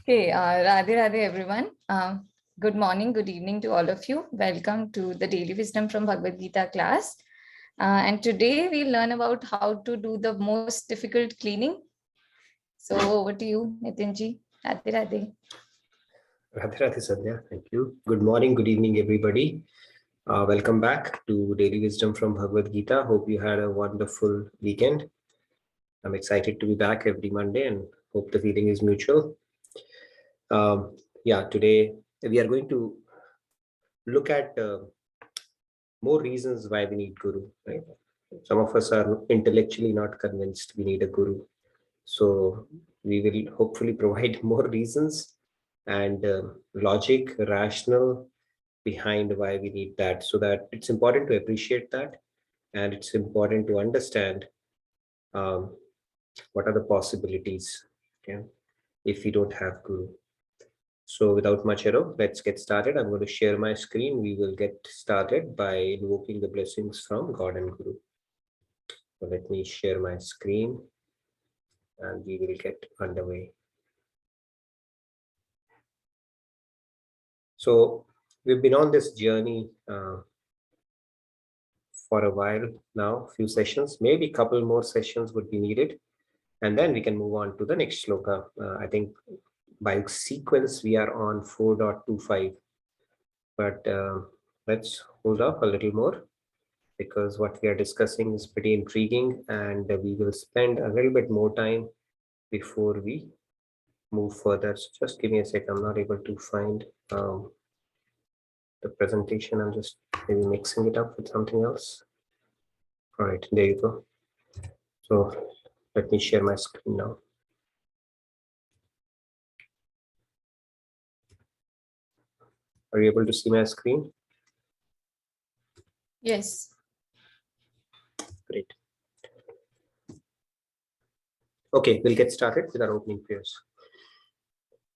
Okay, Radhe Radhe everyone. Good morning, good evening to all of you. Welcome to the Daily Wisdom from Bhagavad Gita class. And today we'll learn about how to do the most difficult cleaning. So over to you, Nitinji. Radhe Radhe. Radhe Radhe Sandhya, thank you. Good morning, good evening, everybody. Welcome back to Daily Wisdom from Bhagavad Gita. Hope you had a wonderful weekend. I'm excited to be back every Monday and hope the feeling is mutual. Today we are going to look at more reasons why we need Guru. Right? Some of us are intellectually not convinced we need a Guru. So we will hopefully provide more reasons and logic, rational behind why we need that, so that it's important to appreciate that, and it's important to understand what are the possibilities, okay, if we don't have Guru. So without much ado, let's get started. I'm going to share my screen. We will get started by invoking the blessings from God and Guru. So let me share my screen and we will get underway. So we've been on this journey for a while now, few sessions, maybe a couple more sessions would be needed. And then we can move on to the next shloka. I think by sequence, we are on 4.25. But let's hold off a little more because what we are discussing is pretty intriguing, and we will spend a little bit more time before we move further. So just give me a sec. I'm not able to find the presentation. I'm just maybe mixing it up with something else. All right, there you go. So let me share my screen now. Are you able to see my screen? Yes. Great. Okay, we'll get started with our opening prayers.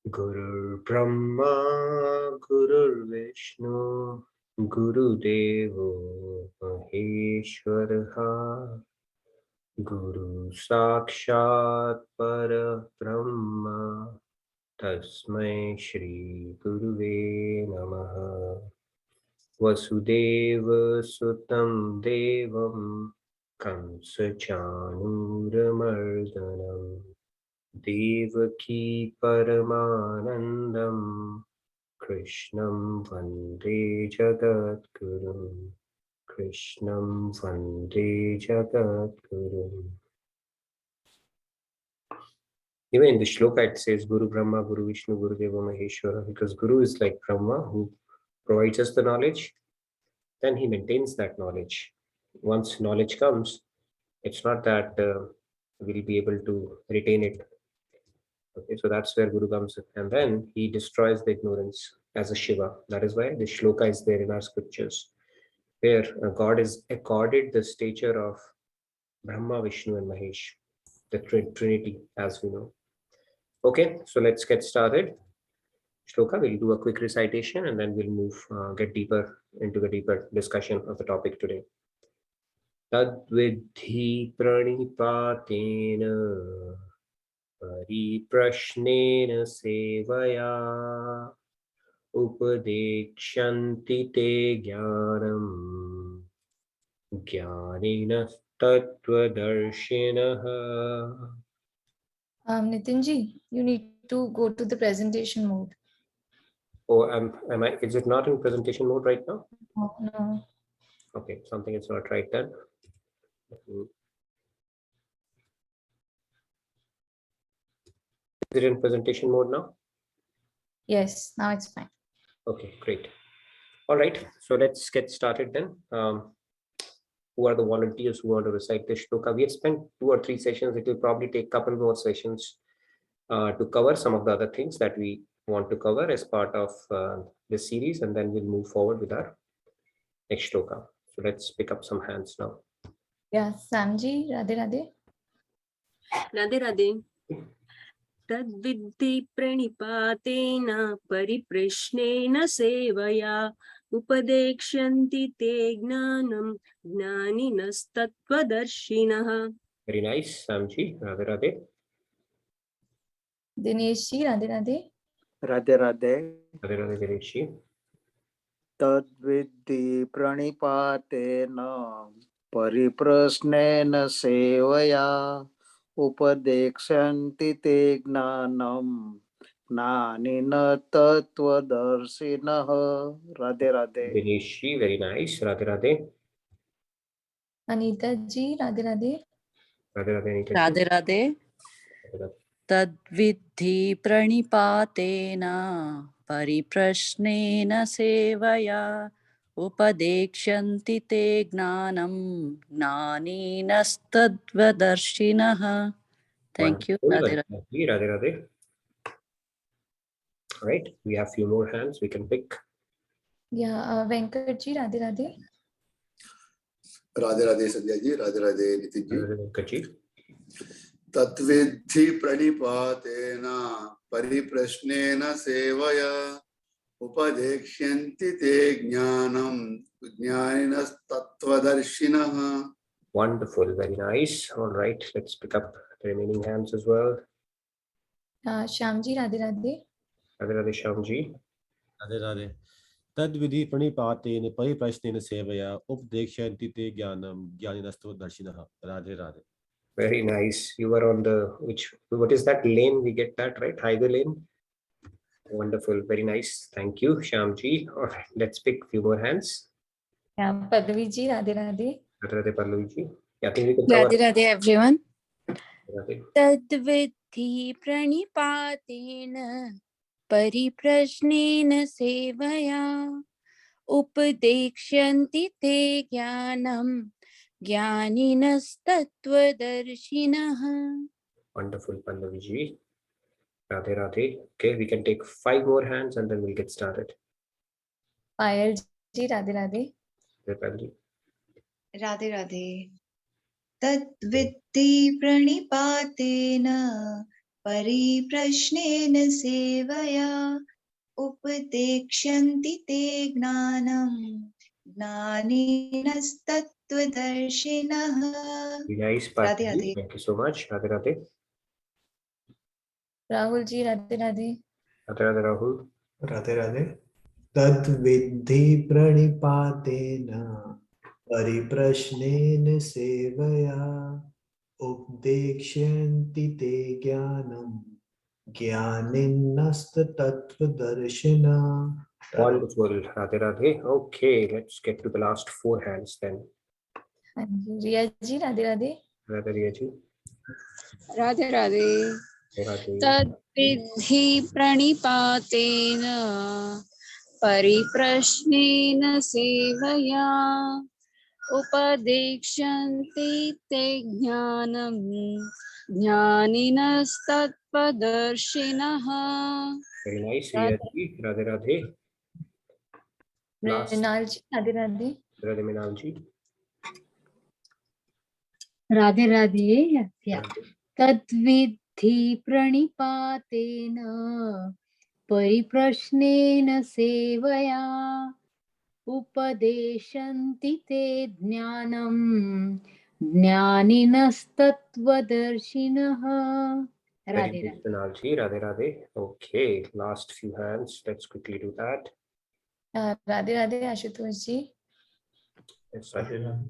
Guru Brahma, Guru Vishnu, Guru Devo Maheshwaraha, Guru Sakshat Para Brahma, Tasmai Shri Guruve Namaha. Vasudeva Sutam Devam Kamsa Chanuramardanam Devaki Paramanandam Krishnam Vande Jagadgurum Krishnam Vande Jagadgurum. Even in the shloka it says Guru Brahma, Guru Vishnu, Guru Deva Maheshwara, because Guru is like Brahma who provides us the knowledge, then he maintains that knowledge. Once knowledge comes, it's not that we'll be able to retain it. Okay, so that's where Guru comes in. And then he destroys the ignorance as a Shiva. That is why the shloka is there in our scriptures, where God is accorded the stature of Brahma, Vishnu, and Mahesh, the Trinity, as we know. Okay, so let's get started. Shloka, we'll do a quick recitation and then we'll move, get deeper into the deeper discussion of the topic today. Tadvidhi pranipatena pariprashnena sevaya upadekshanti te jnanam jnanina tattvadarshinaha. Nitinji, you need to go to the presentation mode. Oh, is it not in presentation mode right now? Oh, no. Okay, something is not right then. Is it in presentation mode now? Yes, now it's fine. Okay, great. All right, so let's get started then. Who are the volunteers who want to recite this shloka? We have spent 2 or 3 sessions. It will probably take a couple more sessions to cover some of the other things that we want to cover as part of this series, and then we'll move forward with our next shloka. So let's pick up some hands now. Yeah, Samji, Radhe Radhe. Radhe Radhe. Tadvidhi pranipaten pariprashnena sevaya upadekshanti te jnanam jnaninas tattvadarshinaha. Very nice, Samji. Radhe Radhe. Dinesh ji, Radhe Radhe. Radhe Radhe. Radhe Radhe Dinesh ji. Tadvidhi pranipatena pariprasnena sevaya upadekshanti te gnanam gnanina tattvadarsinah. Radhe Radhe. Dinesh ji, very nice. Radhe Radhe. Anita ji, Radhe Radhe. Radhe Radhe Anita ji. Radhe Radhe. Radhe Radhe. Tadvidhi pranipatena pariprasnena sevaya upadekshanti te gnanam gnaninastattvadarshinaः. Thank you. Wonderful. Radhe Radhe. Radhe Radhe. All right, we have few more hands we can pick. Yeah, Venkat ji, Radhe Radhe. Radhe Radhe Sandhya ji, Radhe Radhe Nitin ji. Radhe Radhe Venkat ji. Tatvidhi pranipatena pariprasnena sevaya upadekshanti te jnanam jnaninas tattvadarshinaः. Wonderful, very nice. All right, let's pick up the remaining hands as well. Shyam ji, Radhe Radhe. Radhe Radhe Shyam ji. Radhe Radhe. Tadvidhi pranipatena pariprasnena sevaya updekshanti te jnanam jnaninastattvadarshinaः. Radhe Radhe. Very nice. You were on the what is that lane? We get that right? Highway lane. Wonderful, very nice. Thank you, Shyam ji. All right, let's pick few more hands. Yeah, Padvi ji, Radhe Radhe. Radhe Radhe Pallavi ji. Yeah, I think we can cover. Radhe Radhe everyone. Radhe. Tadvidhi pranipatena pariprasnena sevaya upadekshanti te jnanam jnaninastattvadarshinaः. Wonderful, Pallavi ji. Radhe Radhe. Okay, we can take 5 more hands and then we'll get started. Payal ji, Radhe Radhe. Radhe ji. Radhe Radhe. Tadvidhi pranipatena pariprasnena sevaya upadekshanti te gnanam gnaninastattvadarshinaः. Very nice, Radhe Pallavi. Radhe. Thank you so much. Radhe Radhe. Rahul ji, Radhe Radhe. Radhe Radhe Rahul. Radhe Radhe. Tadvidhi pranipatena pariprasnena sevaya updekshanti te jnanam jnaninastattvadarshinaः. Wonderful, Radhe Radhe. Okay, let's get to the last 4 hands then. Riya ji, Radhe Radhe. Radhe Riya ji. Radhe Radhe. Radhe. Tadvidhi pranipatena pariprasnena sevaya upadekshanti te jnanam jnaninastattvadarshinaः. Very nice, Riya ji. Radhe Radhe. Last, Mrinal ji, Radhe Radhe. Radhe Meenal ji. Radhe Radhe. Yeah. Radhe. Tadvidhi pranipatena pariprasnena sevaya upadeshanti te jnanam jnaninastattvadarshinaः. Very Radhe nice, Radhe. Meenal ji. Radhe Radhe. Okay, last few hands. Let's quickly do that. Radhe Radhe Ashutosh ji. Yes, Radhe Radhe.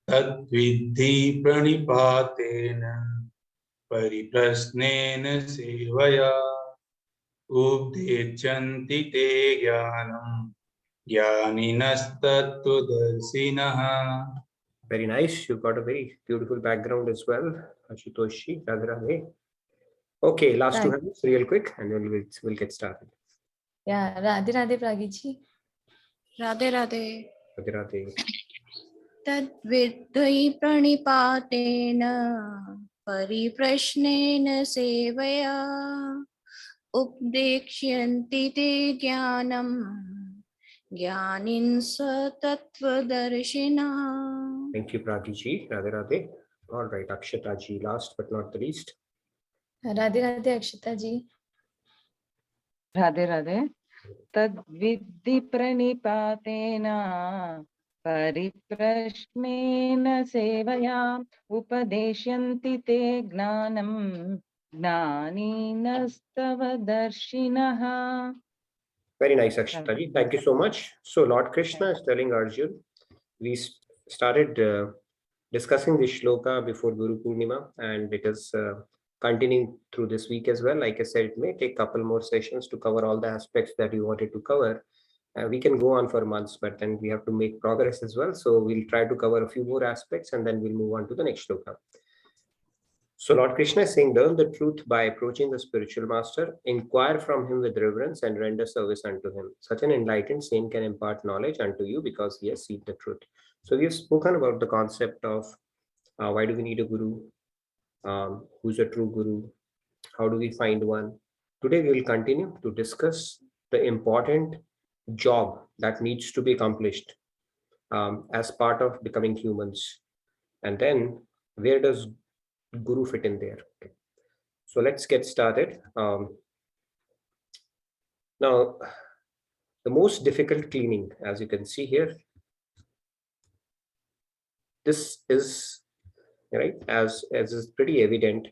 तद्विद्धि प्रणिपातेन परिप्रश्नेन सेवया उपदेच्छन्ति ते ज्ञानं ज्ञानिनस्तत्त्वदर्शिनः. Very nice. You've got a very beautiful background as well, Ashutosh ji. Radhe Radhe. Okay, last 2 hands real quick and then we'll get started. Yeah, Radhe Radhe Pragi ji. Radhe Radhe. Radhe Radhe. Tadvidhi pranipatena pariprasnena sevaya updekshanti te jnanam jnaninsatattvadarshinaः. Thank you, Pragi ji. Radhe Radhe. All right, Akshata ji, last but not the least. Radhe Radhe Akshita ji. Radhe Radhe. Tadvidhi pranipatena परिप्रश्नेन सेवया उपदेशन्ति ते ज्ञानं ज्ञानिनस्तव दर्शिनः. Very nice, Akshita ji. Thank you so much. So Lord Krishna is telling Arjun, we started discussing this shloka before Guru Purnima, and it is continuing through this week as well. Like I said, it may take a couple more sessions to cover all the aspects that we wanted to cover. We can go on for months, but then we have to make progress as well. So we'll try to cover a few more aspects and then we'll move on to the next shloka. So Lord Krishna is saying, learn the truth by approaching the spiritual master, inquire from him with reverence and render service unto him. Such an enlightened saint can impart knowledge unto you because he has seen the truth. So we have spoken about the concept of why do we need a guru, who's a true guru, how do we find one. Today we will continue to discuss the important job that needs to be accomplished as part of becoming humans. And then where does guru fit in there? Okay. So let's get started. Now, the most difficult cleaning, as you can see here, this is right, as is pretty evident.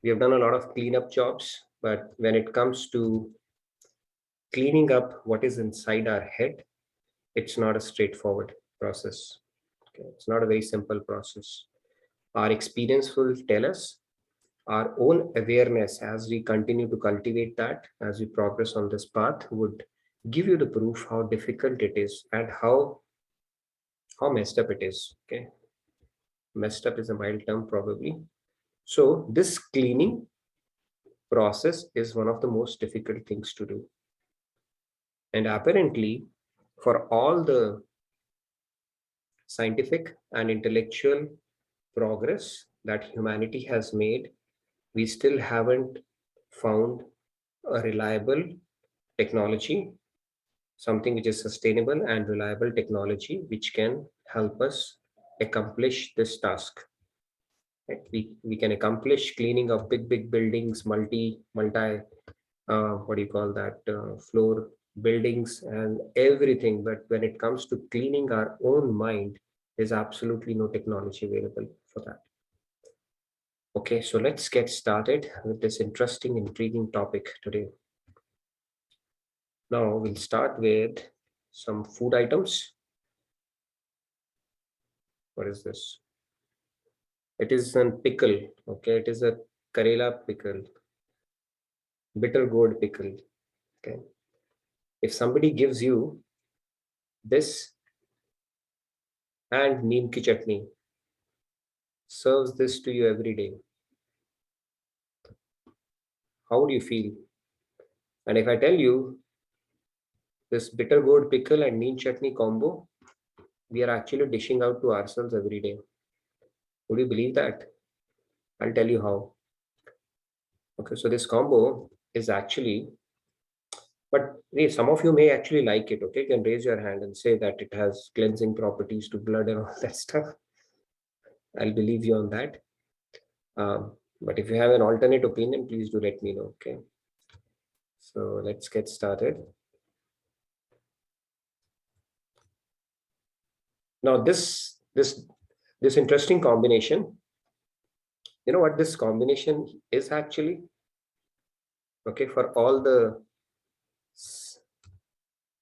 We have done a lot of cleanup jobs, but when it comes to cleaning up what is inside our head, it's not a straightforward process. Okay, it's not a very simple process. Our experience will tell us, our own awareness as we continue to cultivate that, as we progress on this path, would give you the proof how difficult it is and how messed up it is. Okay, messed up is a mild term probably. So this cleaning process is one of the most difficult things to do. And apparently, for all the scientific and intellectual progress that humanity has made, we still haven't found a reliable technology, something which is sustainable and reliable technology, which can help us accomplish this task. Right? We can accomplish cleaning of big buildings, multi what do you call that, floor buildings and everything. But when it comes to cleaning our own mind, there's absolutely no technology available for that. Okay, so let's get started with this interesting, intriguing topic today. Now we'll start with some food items. What is this? It is a pickle. Okay, it is a Karela pickle, bitter gourd pickle. Okay, if somebody gives you this and neem ki chutney, serves this to you every day, how would you feel? And if I tell you this bitter gourd pickle and neem chutney combo, we are actually dishing out to ourselves every day, would you believe that? I'll tell you how. Okay, so this combo is actually, but some of you may actually like it. Okay, you can raise your hand and say that it has cleansing properties to blood and all that stuff. I'll believe you on that. But if you have an alternate opinion, please do let me know. Okay, so let's get started. Now this interesting combination, you know what this combination is actually? Okay, for all the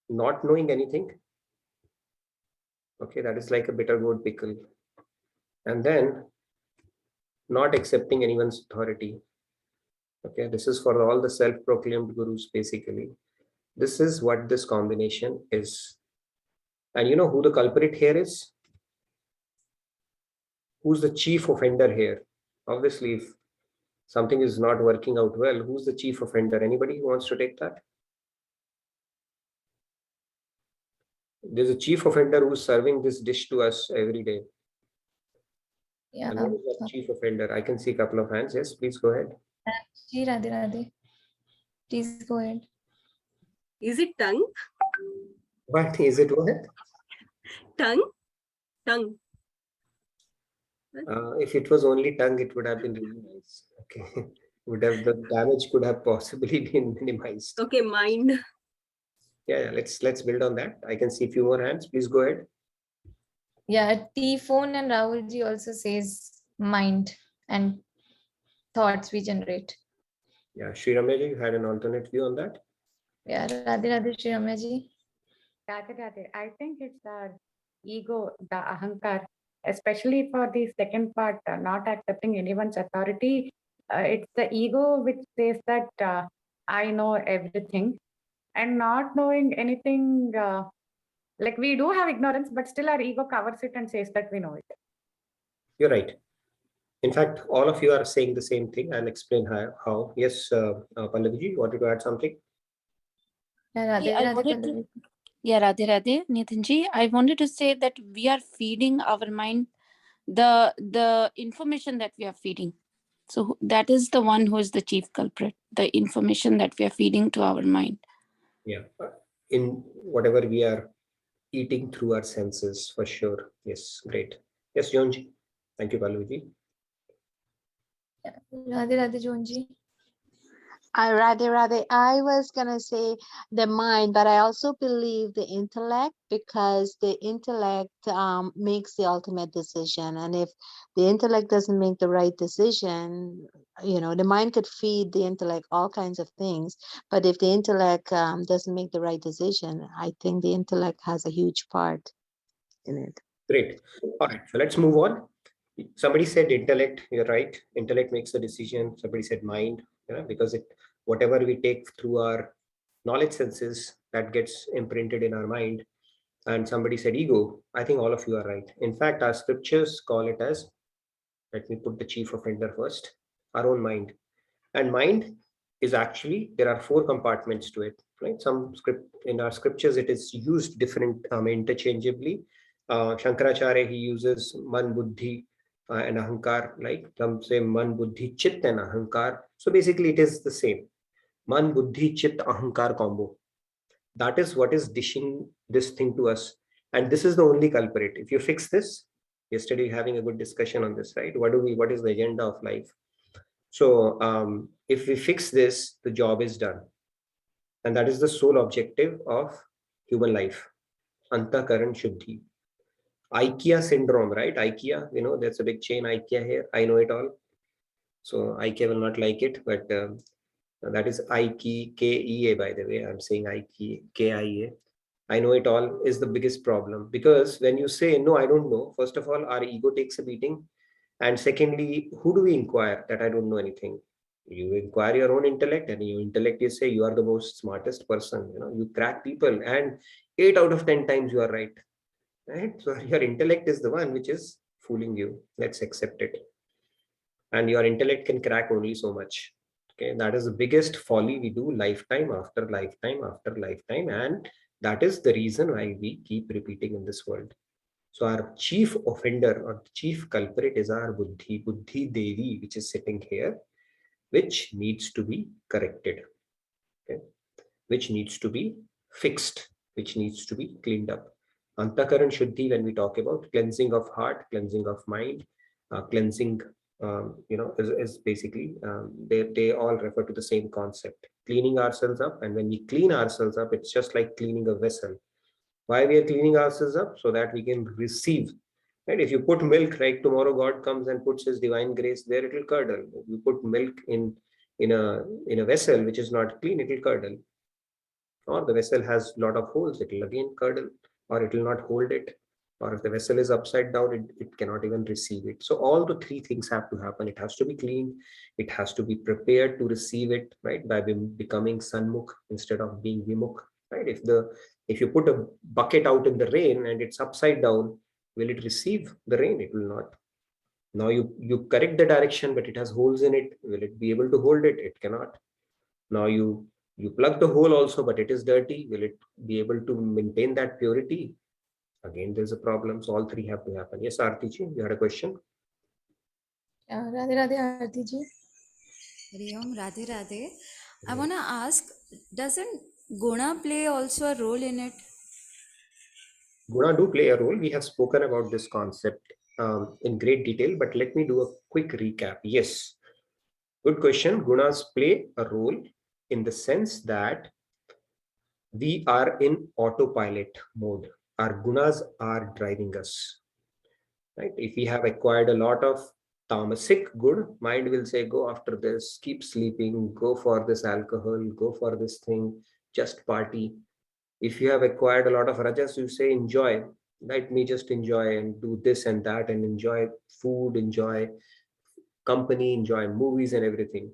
not knowing anything, okay, that is like a bitter gourd pickle, and then not accepting anyone's authority. Okay, this is for all the self-proclaimed gurus. Basically, this is what this combination is. And you know who the culprit here is? Who's the chief offender here? Obviously, if something is not working out well, who's the chief offender? Anybody who wants to take that? There's a chief offender who's serving this dish to us every day. Yeah. And what is that chief offender? I can see a couple of hands. Yes, please go ahead. Radhe Radhe. Please go ahead. Is it tongue? What is it? What? Tongue? Tongue. If it was only tongue, it would have been really nice. Okay, the damage could have possibly been minimized. Okay, mind. Yeah, let's build on that. I can see a few more hands. Please go ahead. Yeah, T-phone and Rahulji also says mind and thoughts we generate. Yeah, Sri Ramya, you had an alternate view on that? Yeah, Radhe Radhe Sri Ramya ji. Radhe Radhe. I think it's our ego, the ahankar, especially for the second part, not accepting anyone's authority. It's the ego which says that I know everything, and not knowing anything. Like we do have ignorance, but still our ego covers it and says that we know it. You're right. In fact, all of you are saying the same thing. I'll explain how. Yes, Pallavi, you wanted to add something? Yeah, Radhe Yeah, I Radhe wanted to, Pallavi. yeah, Radhe Radhe, Nitinji. I wanted to say that we are feeding our mind the information that we are feeding. So that is the one who is the chief culprit, the information that we are feeding to our mind. Yeah, in whatever we are eating through our senses, for sure. Yes, great. Yes, Jonji. Thank you, Pallavi. Radhe Radhe Jonji. Rather, I was gonna say the mind, but I also believe the intellect, because the intellect makes the ultimate decision. And if the intellect doesn't make the right decision, the mind could feed the intellect all kinds of things. But if the intellect doesn't make the right decision, I think the intellect has a huge part in it. Great. All right, so let's move on. Somebody said intellect. You're right. Intellect makes the decision. Somebody said mind, because whatever we take through our knowledge senses, that gets imprinted in our mind. And somebody said ego. I think all of you are right. In fact, our scriptures call it as, let me put the chief offender first, our own mind. And mind is actually, there are 4 compartments to it, right? Some script in our scriptures, it is used different, interchangeably. Shankaracharya, he uses man, buddhi, and ahankar, like some say man, buddhi, chit, and ahankar. So basically, it is the same. Man, buddhi, chit, ahankar combo. That is what is dishing this thing to us. And this is the only culprit. If you fix this, yesterday having a good discussion on this, right? What is the agenda of life? So if we fix this, the job is done. And that is the sole objective of human life. Antakaran Shuddhi. IKEA syndrome, right? IKEA, there's a big chain IKEA here. I know it all. So IKEA will not like it, but that is IKEA, KEA, by the way. I'm saying IKEA, KIA. I know it all is the biggest problem, because when you say, no, I don't know, first of all, our ego takes a beating. And secondly, who do we inquire that I don't know anything? You inquire your own intellect, and your intellect, you say you are the most smartest person. You crack people, and 8 out of 10 times you are right. Right? So your intellect is the one which is fooling you. Let's accept it. And your intellect can crack only so much. Okay, that is the biggest folly we do, lifetime after lifetime after lifetime, and that is the reason why we keep repeating in this world. So our chief offender or chief culprit is our Buddhi Devi, which is sitting here, which needs to be corrected, okay? Which needs to be fixed, which needs to be cleaned up. Antakaran Shuddhi, when we talk about cleansing of heart, cleansing of mind, cleansing, is basically, they all refer to the same concept, cleaning ourselves up. And when we clean ourselves up, it's just like cleaning a vessel. Why we are cleaning ourselves up? So that we can receive. Right? If you put milk, right, tomorrow God comes and puts His divine grace there, it will curdle. If you put milk in a vessel which is not clean, it will curdle. Or the vessel has a lot of holes, it will again curdle, or it will not hold it. Or if the vessel is upside down, it cannot even receive it. So all the 3 things have to happen. It has to be clean, it has to be prepared to receive it, right, by becoming Sanmukh instead of being Vimukh. Right? If you put a bucket out in the rain and it's upside down, will it receive the rain? It will not. Now you correct the direction, but it has holes in it. Will it be able to hold it? It cannot. Now you plug the hole also, but it is dirty. Will it be able to maintain that purity? Again, there's a problem. So all 3 have to happen. Yes, Aarti ji, you had a question? Radhe Radhe Aarti ji. Hari Om, Radhe Radhe. I want to ask, doesn't Guna play also a role in it? Guna do play a role. We have spoken about this concept in great detail, but let me do a quick recap. Yes, good question. Gunas play a role in the sense that we are in autopilot mode. Our gunas are driving us. right? If we have acquired a lot of tamasic good, mind will say, go after this, keep sleeping, go for this alcohol, go for this thing, just party. If you have acquired a lot of rajas, you say, enjoy, let me just enjoy and do this and that and enjoy food, enjoy company, enjoy movies and everything.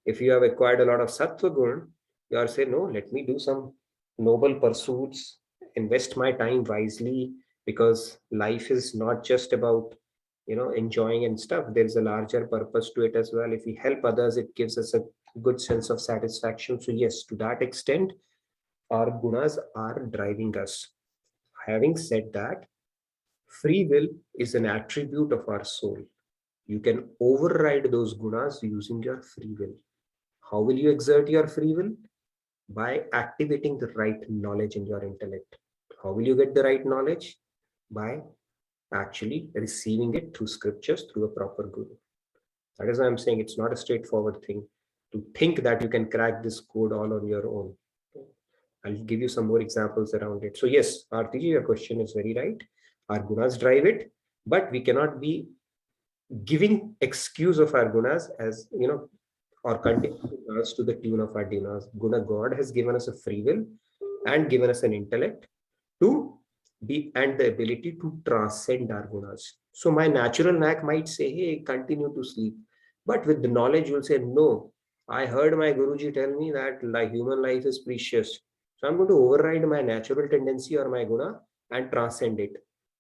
If you have acquired a lot of sattva gun, you are saying, no, let me do some noble pursuits, invest my time wisely, because life is not just about enjoying and stuff. There's a larger purpose to it as well. If we help others, it gives us a good sense of satisfaction. So yes, to that extent, our gunas are driving us. Having said that, free will is an attribute of our soul. You can override those gunas using your free will. How will you exert your free will? By activating the right knowledge in your intellect. How will you get the right knowledge? By actually receiving it through scriptures, through a proper guru. That is why I'm saying it's not a straightforward thing to think that you can crack this code all on your own. I'll give you some more examples around it. So yes, Artiji, your question is very right. Our gunas drive it, but we cannot be giving excuse of our gunas as or continuing us to the tune of our gunas. God has given us a free will and given us an intellect to be and the ability to transcend our gunas. So my natural knack might say, hey, continue to sleep. But with the knowledge, you'll say, no, I heard my Guruji tell me that human life is precious. So I'm going to override my natural tendency or my guna and transcend it.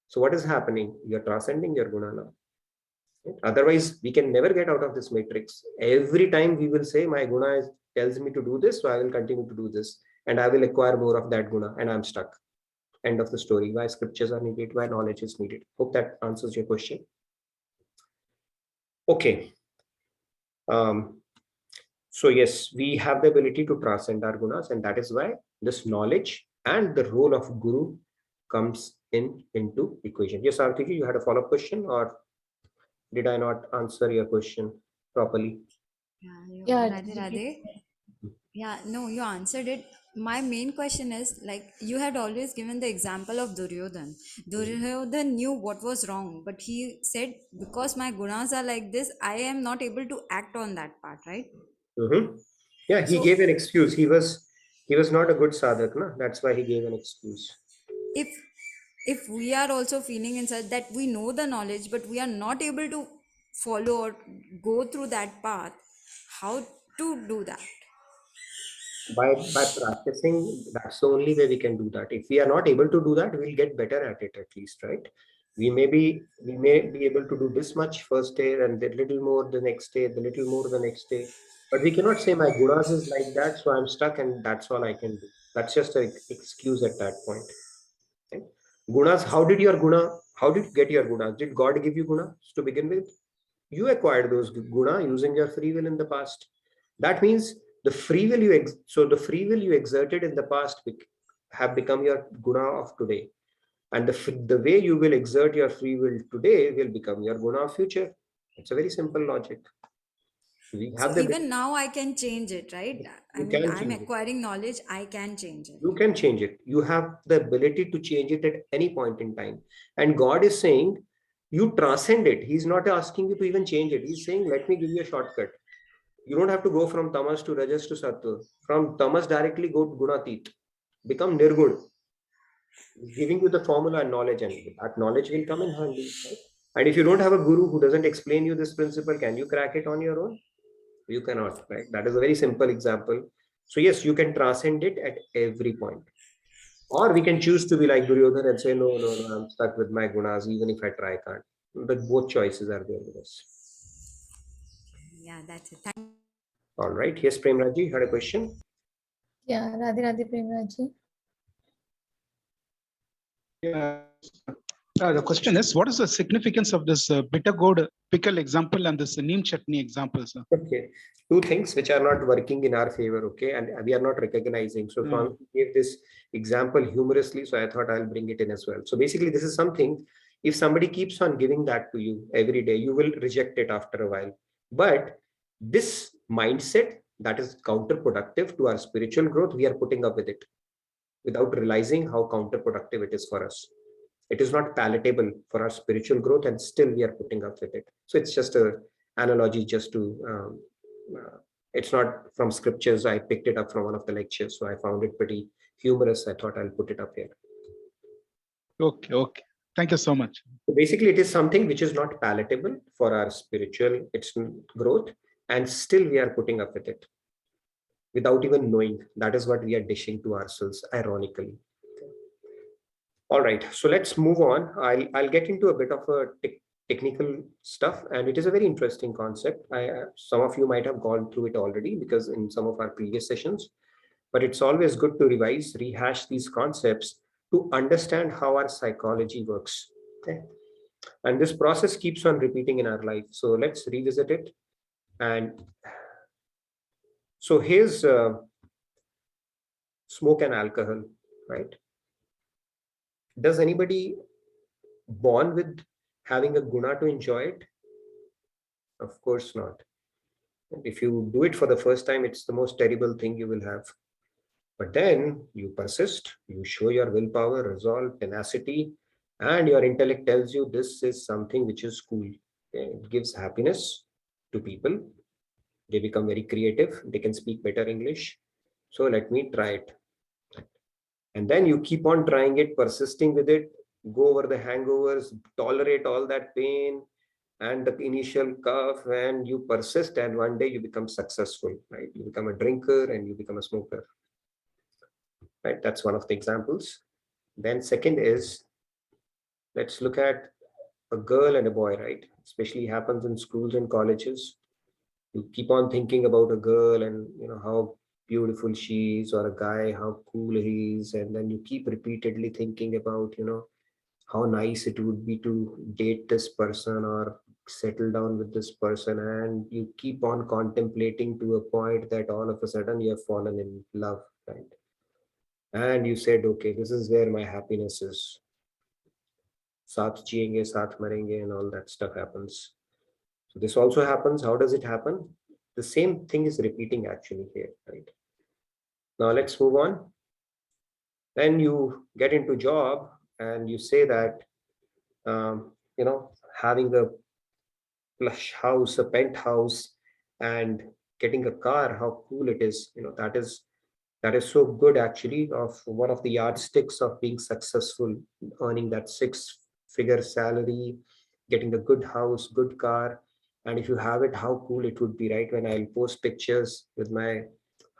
So what is happening? You're transcending your guna now. Right? Otherwise, we can never get out of this matrix. Every time we will say, my guna tells me to do this, so I will continue to do this. And I will acquire more of that guna and I'm stuck. End of the story. Why scriptures are needed, why knowledge is needed. Hope that answers your question. Okay. So yes, we have the ability to transcend our gunas, and that is why this knowledge and the role of guru comes into equation. Yes, Artiji, you had a follow-up question, or did I not answer your question properly? Yeah, Radhe Radhe. Yeah, no, you answered it. My main question is, like, you had always given the example of Duryodhan. Duryodhan knew what was wrong, but he said, because my gunas are like this, I am not able to act on that part, right? Mm-hmm. Yeah, he gave an excuse. He was not a good sadhak, na? That's why he gave an excuse. If we are also feeling inside that we know the knowledge, but we are not able to follow or go through that path, how to do that? By practicing, that's the only way we can do that. If we are not able to do that, we'll get better at it at least, right? We may be able to do this much first day and a little more the next day, the little more the next day. But we cannot say my gunas is like that, so I'm stuck and that's all I can do. That's just an excuse at that point. Okay? Gunas, how did you get your gunas? Did God give you gunas to begin with? You acquired those guna using your free will in the past. That means the free will you exerted in the past have become your guna of today, and the way you will exert your free will today will become your guna of future. It's a very simple logic. We have So even now I can change it, right? I mean, I'm acquiring knowledge, I can change it. You can change it. You have the ability to change it at any point in time. And God is saying, you transcend it. He's not asking you to even change it. He's saying, let me give you a shortcut. You don't have to go from tamas to rajas to sattva. From tamas directly go to gunatit. Become nirgun. He's giving you the formula and knowledge, and that knowledge will come in handy. Right? And if you don't have a guru who doesn't explain you this principle, can you crack it on your own? You cannot, right? That is a very simple example. So yes, you can transcend it at every point. Or we can choose to be like Duryodhan and say, no, I'm stuck with my gunas, even if I try, I can't. But both choices are there with us. Yeah, that's it. Thank you. All right. Yes, Premraji, you had a question? Yeah, Radhe Radhe Premraji. Yeah. The question is, what is the significance of this bitter gourd pickle example and this neem chutney example, sir? Okay. Two things which are not working in our favor, okay, and we are not recognizing. So Swami gave this example humorously, so I thought I'll bring it in as well. So basically, this is something, if somebody keeps on giving that to you every day, you will reject it after a while. But this mindset that is counterproductive to our spiritual growth, we are putting up with it without realizing how counterproductive it is for us. It is not palatable for our spiritual growth, and still we are putting up with it. So it's just a analogy, just to it's not from scriptures. I picked it up from one of the lectures, so I found it pretty humorous. I thought I'll put it up here. Okay, okay. Thank you so much. So basically, it is something which is not palatable for our spiritual growth, and still we are putting up with it without even knowing. That is what we are dishing to ourselves, ironically. All right, so let's move on. I'll get into a bit of a technical stuff, and it is a very interesting concept. Some of you might have gone through it already because in some of our previous sessions, but it's always good to revise, rehash these concepts to understand how our psychology works. Okay, and this process keeps on repeating in our life. So let's revisit it. And so here's smoke and alcohol, right? Does anybody born with having a guna to enjoy it? Of course not. And if you do it for the first time, it's the most terrible thing you will have. But then you persist, you show your willpower, resolve, tenacity, and your intellect tells you this is something which is cool. Okay? It gives happiness to people. They become very creative. They can speak better English. So let me try it. And then you keep on trying it, persisting with it, go over the hangovers, tolerate all that pain and the initial cough, and you persist, and one day you become successful, right? You become a drinker and you become a smoker, right? That's one of the examples. Then second is, let's look at a girl and a boy, right? Especially happens in schools and colleges. You keep on thinking about a girl and how beautiful she is, or a guy, how cool he is, and then you keep repeatedly thinking about how nice it would be to date this person or settle down with this person, and you keep on contemplating to a point that all of a sudden you have fallen in love, right? And you said, okay, this is where my happiness is. Saath jiyenge, saath marenge, and all that stuff happens. So this also happens. How does it happen? The same thing is repeating actually here, right? Now let's move on. Then you get into job and you say that, having a plush house, a penthouse, and getting a car, how cool it is. That is so good actually, of one of the yardsticks of being successful, earning that 6-figure salary, getting a good house, good car. And if you have it, how cool it would be, right? When I'll post pictures with my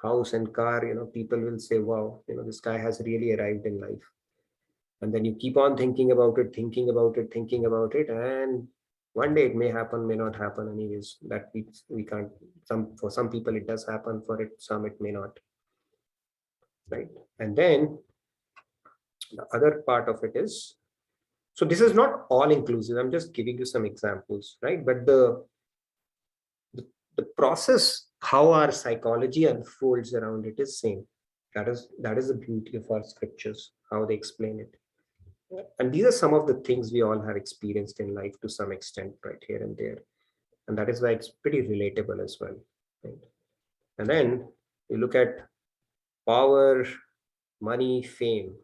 house and car, people will say, wow, this guy has really arrived in life. And then you keep on thinking about it, thinking about it, thinking about it, and one day it may happen, may not happen. Anyways, that we can't. For some people it does happen, for some it may not, right? And then the other part of it is, so this is not all inclusive. I'm just giving you some examples, right? But the process, how our psychology unfolds around it is same. That is the beauty of our scriptures, how they explain it. And these are some of the things we all have experienced in life to some extent, right here and there. And that is why it's pretty relatable as well, right? And then you look at power, money, fame.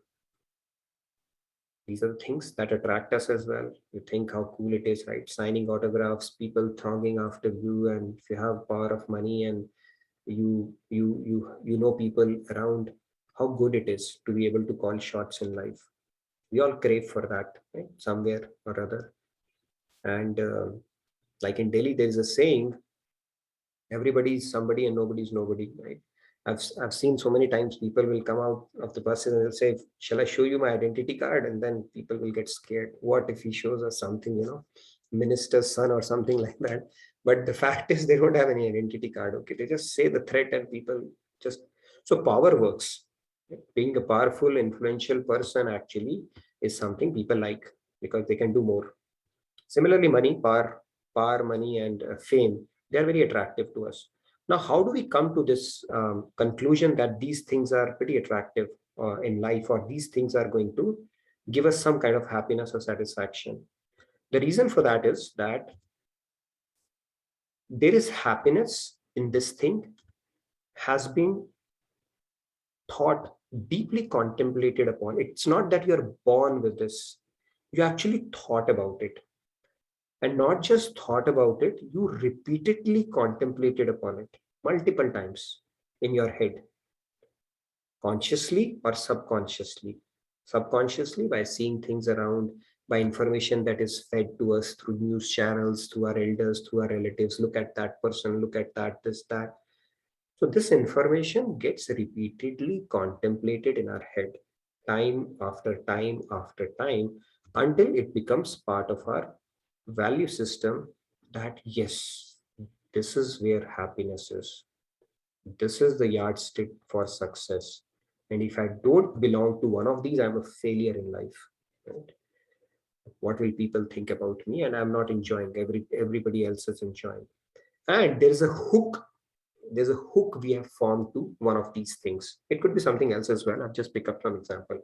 These are the things that attract us as well. You think how cool it is, right? Signing autographs, people thronging after you, and if you have power of money and you know people around, how good it is to be able to call shots in life. We all crave for that, right? Somewhere or other. And like in Delhi, there is a saying, everybody is somebody and nobody is nobody, right? I've seen so many times people will come out of the buses and they'll say, shall I show you my identity card? And then people will get scared. What if he shows us something, minister's son or something like that? But the fact is they don't have any identity card. Okay, they just say the threat and people just, so power works. Being a powerful, influential person actually is something people like because they can do more. Similarly, money, power, money, and fame, they are very attractive to us. Now, how do we come to this conclusion that these things are pretty attractive in life, or these things are going to give us some kind of happiness or satisfaction? The reason for that is that there is happiness in this thing has been thought, deeply contemplated upon. It's not that you're born with this. You actually thought about it. And not just thought about it, you repeatedly contemplated upon it multiple times in your head, consciously or subconsciously. Subconsciously, by seeing things around, by information that is fed to us through news channels, through our elders, through our relatives. Look at that person, look at that, this, that. So this information gets repeatedly contemplated in our head, time after time after time, until it becomes part of our value system that yes, this is where happiness is. This is the yardstick for success. And if I don't belong to one of these, I'm a failure in life. Right? What will people think about me? And I'm not enjoying. Everybody else is enjoying. And there's a hook. There's a hook we have formed to one of these things. It could be something else as well. I've just picked up some example.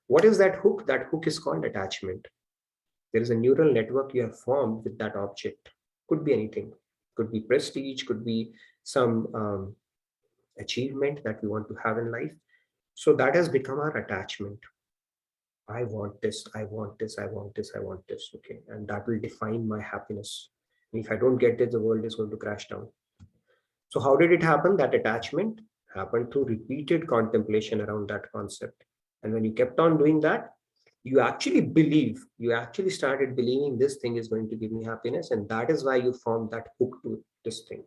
What is that hook? That hook is called attachment. There is a neural network you have formed with that object. Could be anything. Could be prestige. Could be some achievement that we want to have in life. So that has become our attachment. I want this, I want this, I want this, I want this. Okay. And that will define my happiness. And if I don't get it, the world is going to crash down. So how did it happen? That attachment happened through repeated contemplation around that concept. And when you kept on doing that, you actually started believing this thing is going to give me happiness. And that is why you formed that hook to this thing.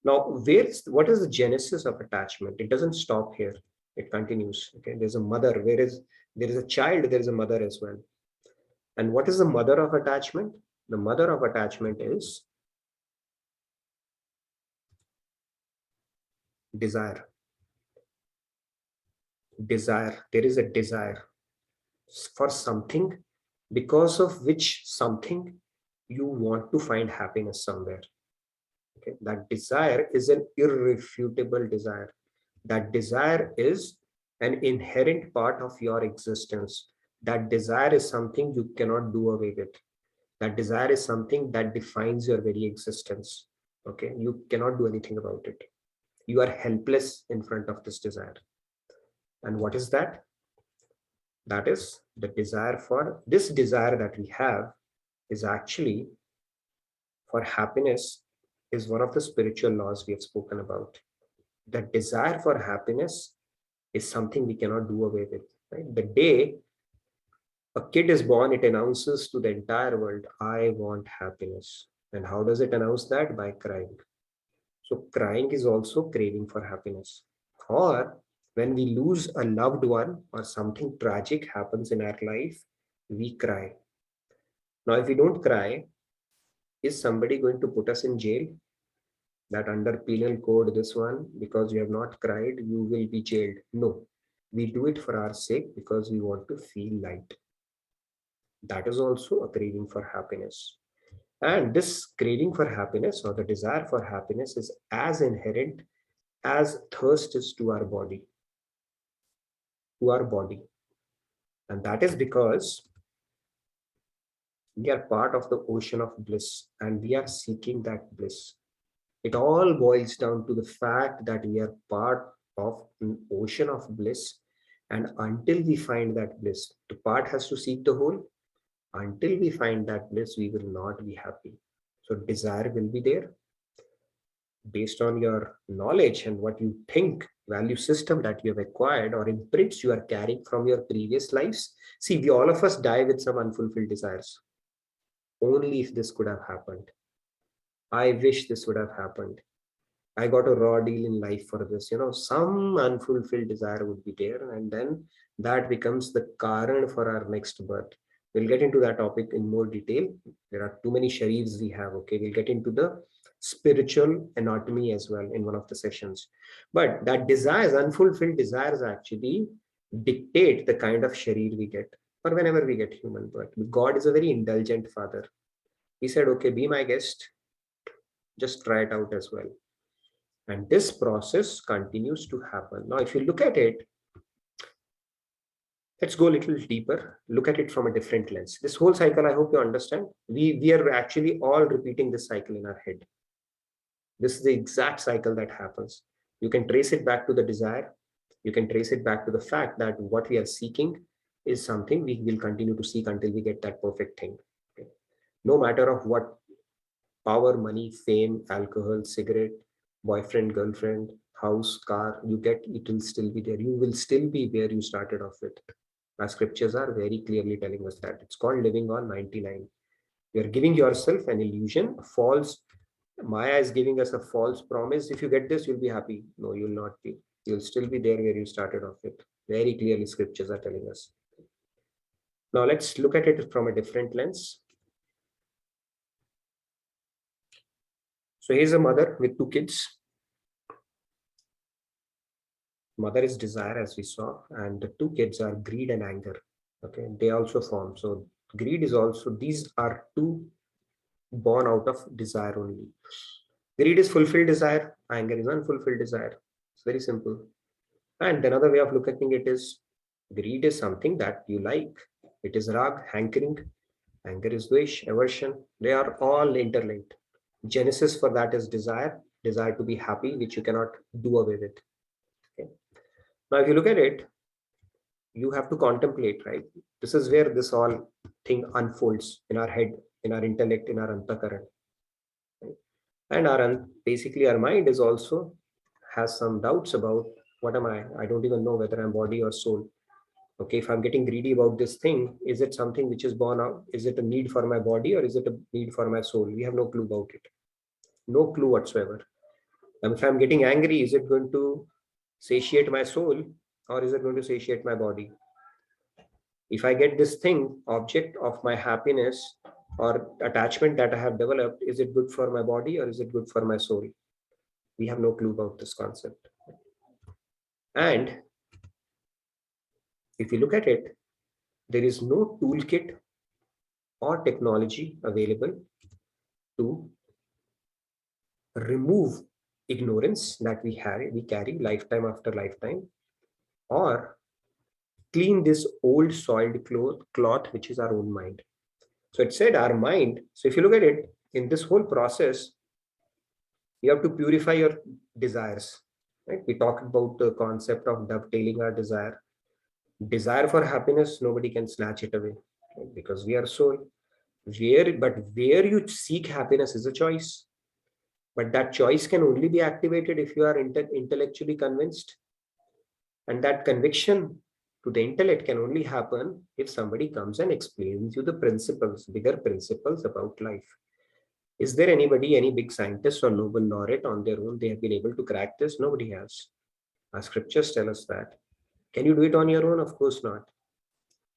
Now, what is the genesis of attachment? It doesn't stop here. It continues. Okay, there's a mother. There is a child, there is a mother as well. And what is the mother of attachment? The mother of attachment is desire. Desire. There is a desire for something, because of which something you want to find happiness somewhere. Okay, that desire is an irrefutable desire. That desire is an inherent part of your existence. That desire is something you cannot do away with. That desire is something that defines your very existence. Okay, you cannot do anything about it. You are helpless in front of this desire. And what is that? That is the desire for this desire that we have is actually for happiness, is one of the spiritual laws we have spoken about. The desire for happiness is something we cannot do away with. Right? The day a kid is born, it announces to the entire world, I want happiness. And how does it announce that? By crying. So crying is also craving for happiness. Or when we lose a loved one or something tragic happens in our life, we cry. Now, if we don't cry, is somebody going to put us in jail? That under penal code, this one, because you have not cried, you will be jailed. No, we do it for our sake because we want to feel light. That is also a craving for happiness. And this craving for happiness or the desire for happiness is as inherent as thirst is to our body. To our body. And that is because we are part of the ocean of bliss and we are seeking that bliss. It all boils down to the fact that we are part of an ocean of bliss. And until we find that bliss, the part has to seek the whole. Until we find that bliss, we will not be happy. So desire will be there. Based on your knowledge and what you think, value system that you have acquired or imprints you are carrying from your previous lives. See, we all of us die with some unfulfilled desires. Only if this could have happened. I wish this would have happened. I got a raw deal in life for this. Some unfulfilled desire would be there, and then that becomes the karan for our next birth. We'll get into that topic in more detail. There are too many sharifs we have. Okay, we'll get into the spiritual anatomy as well in one of the sessions. But that desires, unfulfilled desires, actually dictate the kind of sharir we get, or whenever we get human birth. God is a very indulgent father. He said, okay, be my guest. Just try it out as well. And this process continues to happen. Now, if you look at it, let's go a little deeper, look at it from a different lens. This whole cycle, I hope you understand. We are actually all repeating this cycle in our head. This is the exact cycle that happens. You can trace it back to the desire. You can trace it back to the fact that what we are seeking is something we will continue to seek until we get that perfect thing. Okay? No matter of what power, money, fame, alcohol, cigarette, boyfriend, girlfriend, house, car you get, it will still be there. You will still be where you started off with. Our scriptures are very clearly telling us that. It's called living on 99. You're giving yourself an illusion, a false. Maya is giving us a false promise. If you get this, you'll be happy. No, you'll not be. You'll still be there where you started off with. Very clearly, scriptures are telling us. Now let's look at it from a different lens. So here's a mother with two kids. Mother is desire, as we saw, and the two kids are greed and anger. Okay, they also form. So greed is also, these are two born out of desire only. Greed is fulfilled desire, anger is unfulfilled desire. It's very simple. And another way of looking at it is, greed is something that you like. It is rag, hankering. Anger is wish, aversion. They are all interlinked. Genesis for that is desire, desire to be happy, which you cannot do away with. Okay. Now, if you look at it, you have to contemplate, right? This is where this all thing unfolds in our head, in our intellect, in our antakaran. Right? And basically our mind is also has some doubts about what am I? I don't even know whether I'm body or soul. Okay, if I'm getting greedy about this thing, is it something which is born out? Is it a need for my body or is it a need for my soul? We have no clue about it. No clue whatsoever. And if I'm getting angry, is it going to satiate my soul or is it going to satiate my body? If I get this thing, object of my happiness or attachment that I have developed, is it good for my body or is it good for my soul? We have no clue about this concept. And if you look at it, there is no toolkit or technology available to remove ignorance that we carry lifetime after lifetime, or clean this old soiled cloth, which is our own mind. So it said our mind. So if you look at it, in this whole process, you have to purify your desires. Right? We talked about the concept of dovetailing our desire. Desire for happiness, nobody can snatch it away, right? Because we are soul. Where you seek happiness is a choice. But that choice can only be activated if you are intellectually convinced. And that conviction to the intellect can only happen if somebody comes and explains you the principles, bigger principles about life. Is there anybody, any big scientist or Nobel laureate on their own, they have been able to crack this? Nobody has. Our scriptures tell us that. Can you do it on your own? Of course not.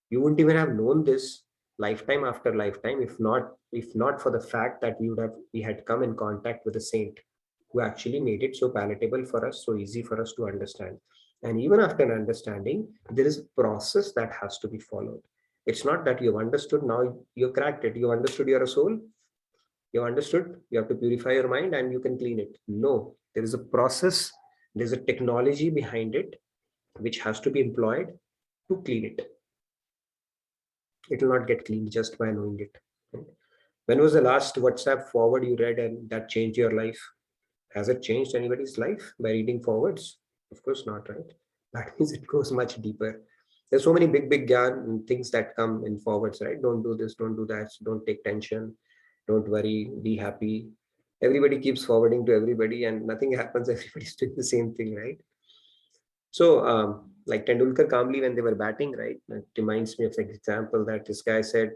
You wouldn't even have known this lifetime after lifetime if not for the fact that we had come in contact with a saint who actually made it so palatable for us, so easy for us to understand. And even after understanding, there is a process that has to be followed. It's not that you've understood, now you've cracked it. You understood you're a soul. You understood you have to purify your mind and you can clean it. No, there is a process. There's a technology behind it which has to be employed to clean it. It will not get cleaned just by knowing it. When was the last WhatsApp forward you read and that changed your life? Has it changed anybody's life by reading forwards? Of course not, right? That means it goes much deeper. There's so many big things that come in forwards, right? Don't do this, don't do that, don't take tension, don't worry, be happy. Everybody keeps forwarding to everybody and nothing happens. Everybody's doing the same thing, right? So like Tendulkar calmly when they were batting, right? It reminds me of an example that this guy said,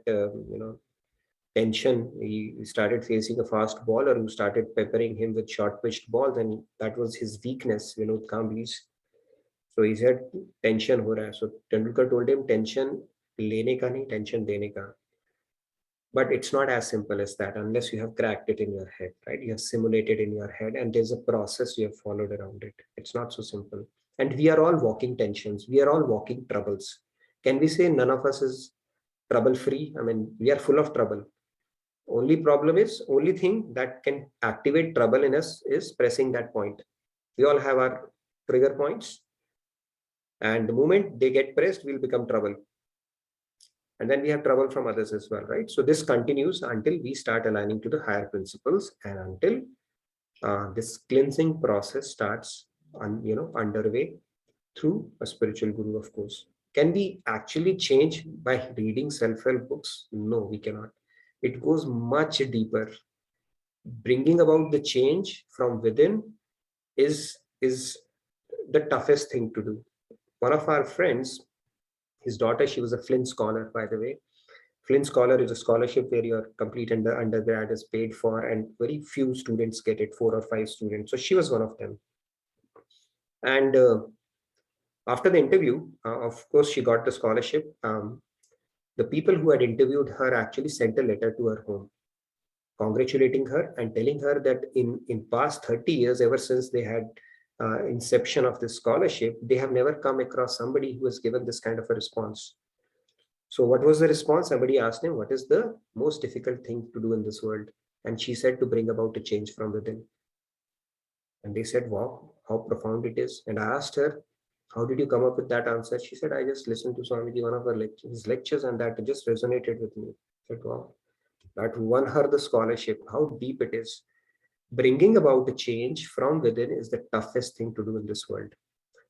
tension. He started facing a fast bowler who started peppering him with short pitched balls, and that was his weakness, Kamblis. So he said, tension ho raha hai. So Tendulkar told him, tension lene ka nahi, tension dene ka. But it's not as simple as that unless you have cracked it in your head, right? You have simulated in your head and there's a process you have followed around it. It's not so simple. And we are all walking tensions. We are all walking troubles. Can we say none of us is trouble free? I mean, we are full of trouble. Only thing that can activate trouble in us is pressing that point. We all have our trigger points. And the moment they get pressed, we'll become trouble. And then we have trouble from others as well, right? So this continues until we start aligning to the higher principles and until this cleansing process starts underway through a spiritual guru, of course. Can we actually change by reading self-help books? No, we cannot. It goes much deeper. Bringing about the change from within is the toughest thing to do. One of our friends, his daughter, she was a Flint Scholar, by the way. Flint Scholar is a scholarship where your complete undergrad is paid for, and very few students get it, 4 or 5 students. So she was one of them. And after the interview, of course, she got the scholarship. The people who had interviewed her actually sent a letter to her home, congratulating her and telling her that in past 30 years, ever since they had inception of this scholarship, they have never come across somebody who has given this kind of a response. So what was the response? Somebody asked him, what is the most difficult thing to do in this world? And she said, to bring about a change from within. And they said, wow, how profound it is. And I asked her, how did you come up with that answer? She said, I just listened to Swamiji, one of his lectures, and that just resonated with me. I said, wow, that won her the scholarship. How deep it is. Bringing about a change from within is the toughest thing to do in this world.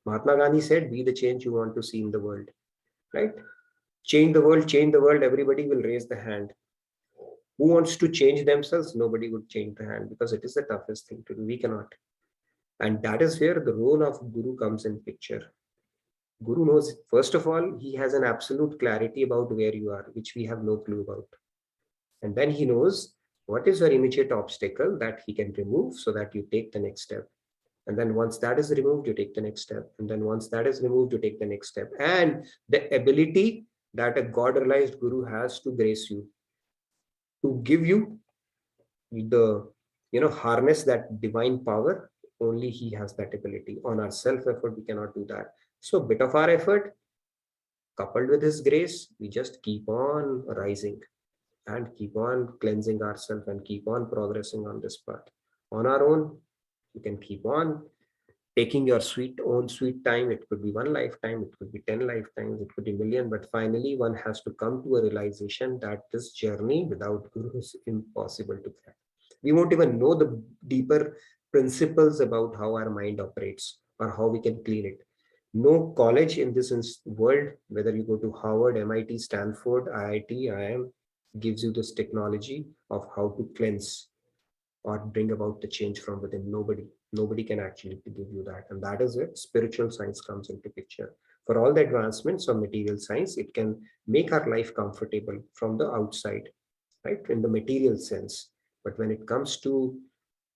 Mahatma Gandhi said, be the change you want to see in the world, right? Change the world, everybody will raise the hand. Who wants to change themselves? Nobody would change the hand, because it is the toughest thing to do. We cannot. And that is where the role of Guru comes in picture. Guru knows, first of all, he has an absolute clarity about where you are, which we have no clue about. And then he knows what is your immediate obstacle that he can remove so that you take the next step. And then once that is removed, you take the next step. And then once that is removed, you take the next step. And the ability that a God-realized Guru has to grace you, to give you the, harness that divine power, only he has that ability. On our self-effort, we cannot do that. So a bit of our effort, coupled with his grace, we just keep on rising and keep on cleansing ourselves and keep on progressing on this path. On our own, you can keep on taking your own sweet time. It could be 1 lifetime, it could be 10 lifetimes, it could be million, but finally one has to come to a realization that this journey without Guru is impossible to crack. We won't even know the deeper principles about how our mind operates or how we can clean it. No college in this world, whether you go to Harvard, MIT, Stanford, IIT, IIM, gives you this technology of how to cleanse or bring about the change from within. Nobody can actually give you that. And that is where spiritual science comes into picture. For all the advancements of material science, it can make our life comfortable from the outside, right, in the material sense. But when it comes to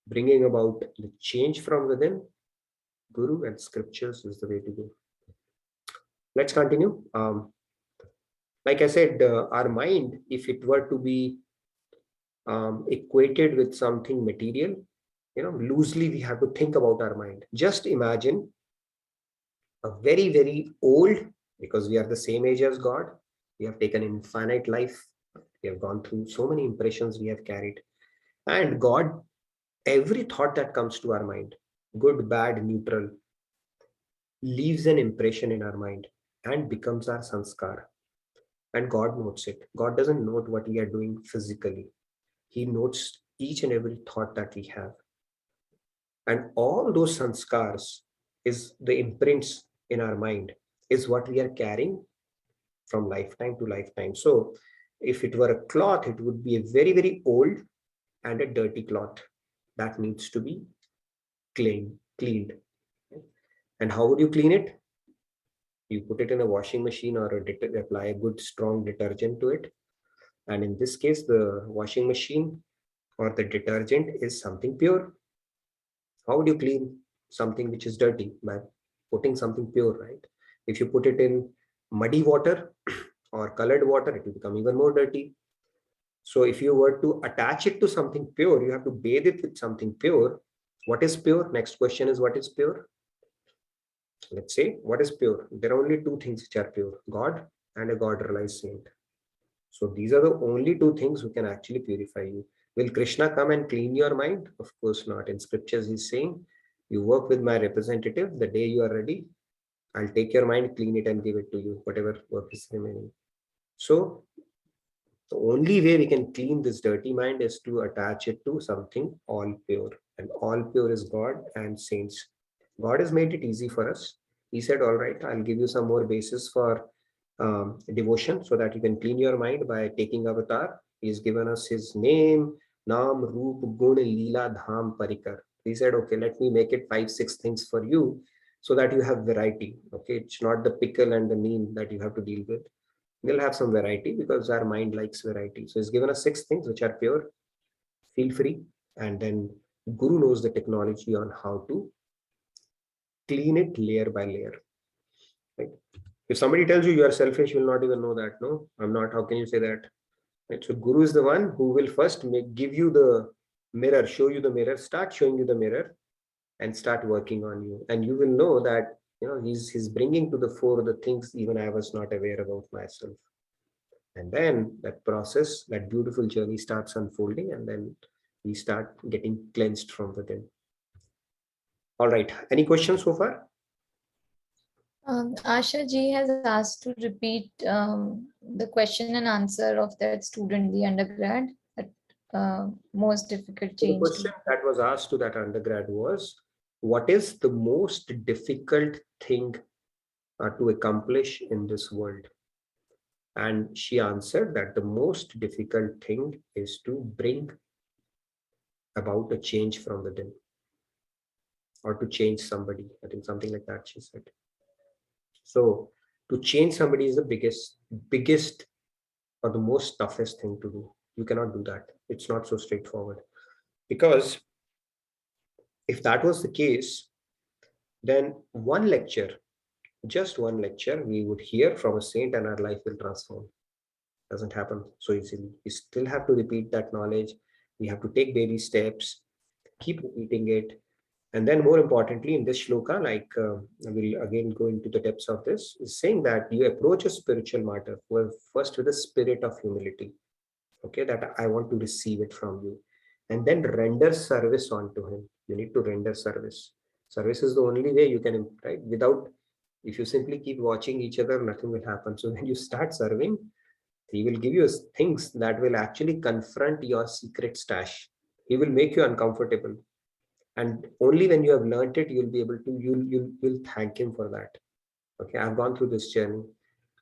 bringing about the change from within, Guru and scriptures is the way to go. Let's continue. Like I said, our mind, if it were to be equated with something material, loosely we have to think about our mind. Just imagine a very, very old, because we are the same age as God. We have taken infinite life. We have gone through so many impressions we have carried. And God, every thought that comes to our mind, good, bad, neutral, leaves an impression in our mind and becomes our sanskar. And God notes it. God doesn't note what we are doing physically. He notes each and every thought that we have. And all those sanskars is the imprints in our mind, is what we are carrying from lifetime to lifetime. So if it were a cloth, it would be a very, very old and a dirty cloth that needs to be cleaned. And how would you clean it? You put it in a washing machine or apply a good strong detergent to it. And in this case, the washing machine or the detergent is something pure. How would you clean something which is dirty? By putting something pure, right? If you put it in muddy water or colored water, it will become even more dirty. So if you were to attach it to something pure, you have to bathe it with something pure. What is pure? Next question is, what is pure? Let's say, what is pure? There are only two things which are pure: God and a God-realized saint. So these are the only two things who can actually purify you. Will Krishna come and clean your mind? Of course not. In scriptures, he's saying, you work with my representative. The day you are ready, I'll take your mind, clean it, and give it to you, whatever work is remaining. So the only way we can clean this dirty mind is to attach it to something all pure. And all pure is God and saints. God has made it easy for us. He said, all right, I'll give you some more basis for devotion so that you can clean your mind by taking avatar. He's given us his name, Nam, Roop, Gun, Leela, Dham, Parikar. He said, okay, let me make it 5-6 things for you so that you have variety. Okay, it's not the pickle and the neem that you have to deal with. We'll have some variety because our mind likes variety. So he's given us 6 things which are pure. Feel free. And then Guru knows the technology on how to clean it layer by layer. Right? If somebody tells you are selfish, you will not even know that. No, I'm not. How can you say that? Right? So Guru is the one who will first give you the mirror, show you the mirror, start showing you the mirror, and start working on you. And you will know that he's bringing to the fore the things even I was not aware about myself. And then that process, that beautiful journey starts unfolding, and then we start getting cleansed from within. All right. Any questions so far? Asha ji has asked to repeat the question and answer of that student, the undergrad, that most difficult The change. question that was asked to that undergrad was, what is the most difficult thing to accomplish in this world? And she answered that the most difficult thing is to bring about a change from within, or to change somebody. I think something like that she said. So to change somebody is the biggest or the most toughest thing to do. You cannot do that. It's not so straightforward. Because if that was the case, then one lecture, just one lecture, we would hear from a saint and our life will transform. Doesn't happen so easily. We still have to repeat that knowledge. We have to take baby steps, keep repeating it. And then more importantly, in this shloka, like I will again go into the depths of this, is saying that you approach a spiritual matter first with a spirit of humility. Okay, that I want to receive it from you. And then render service onto him. You need to render service. Service is the only way you can, right? If you simply keep watching each other, nothing will happen. So when you start serving, he will give you things that will actually confront your secret stash. He will make you uncomfortable. And only when you have learned it, you'll be able to, you'll thank him for that. Okay, I've gone through this journey.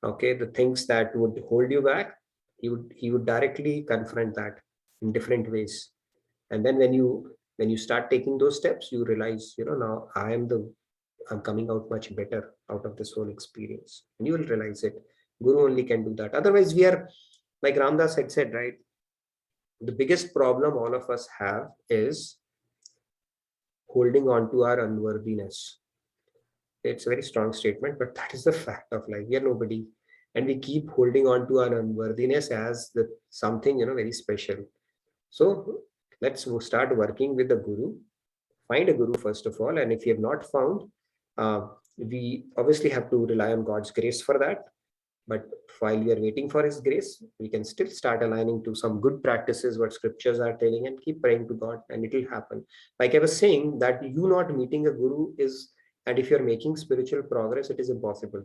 Okay, the things that would hold you back, he would directly confront that in different ways. And then when you start taking those steps, you realize, now I'm coming out much better out of this whole experience. And you will realize it. Guru only can do that. Otherwise, we are, like Ramdas had said, right? The biggest problem all of us have is holding on to our unworthiness. It's a very strong statement, but that is the fact of life. We are nobody. And we keep holding on to our unworthiness as something, very special. So let's start working with the Guru. Find a Guru first of all. And if you have not found, we obviously have to rely on God's grace for that. But while we are waiting for his grace, we can still start aligning to some good practices, what scriptures are telling, and keep praying to God, and it will happen. Like I was saying, that you not meeting a Guru is, and if you're making spiritual progress, it is impossible.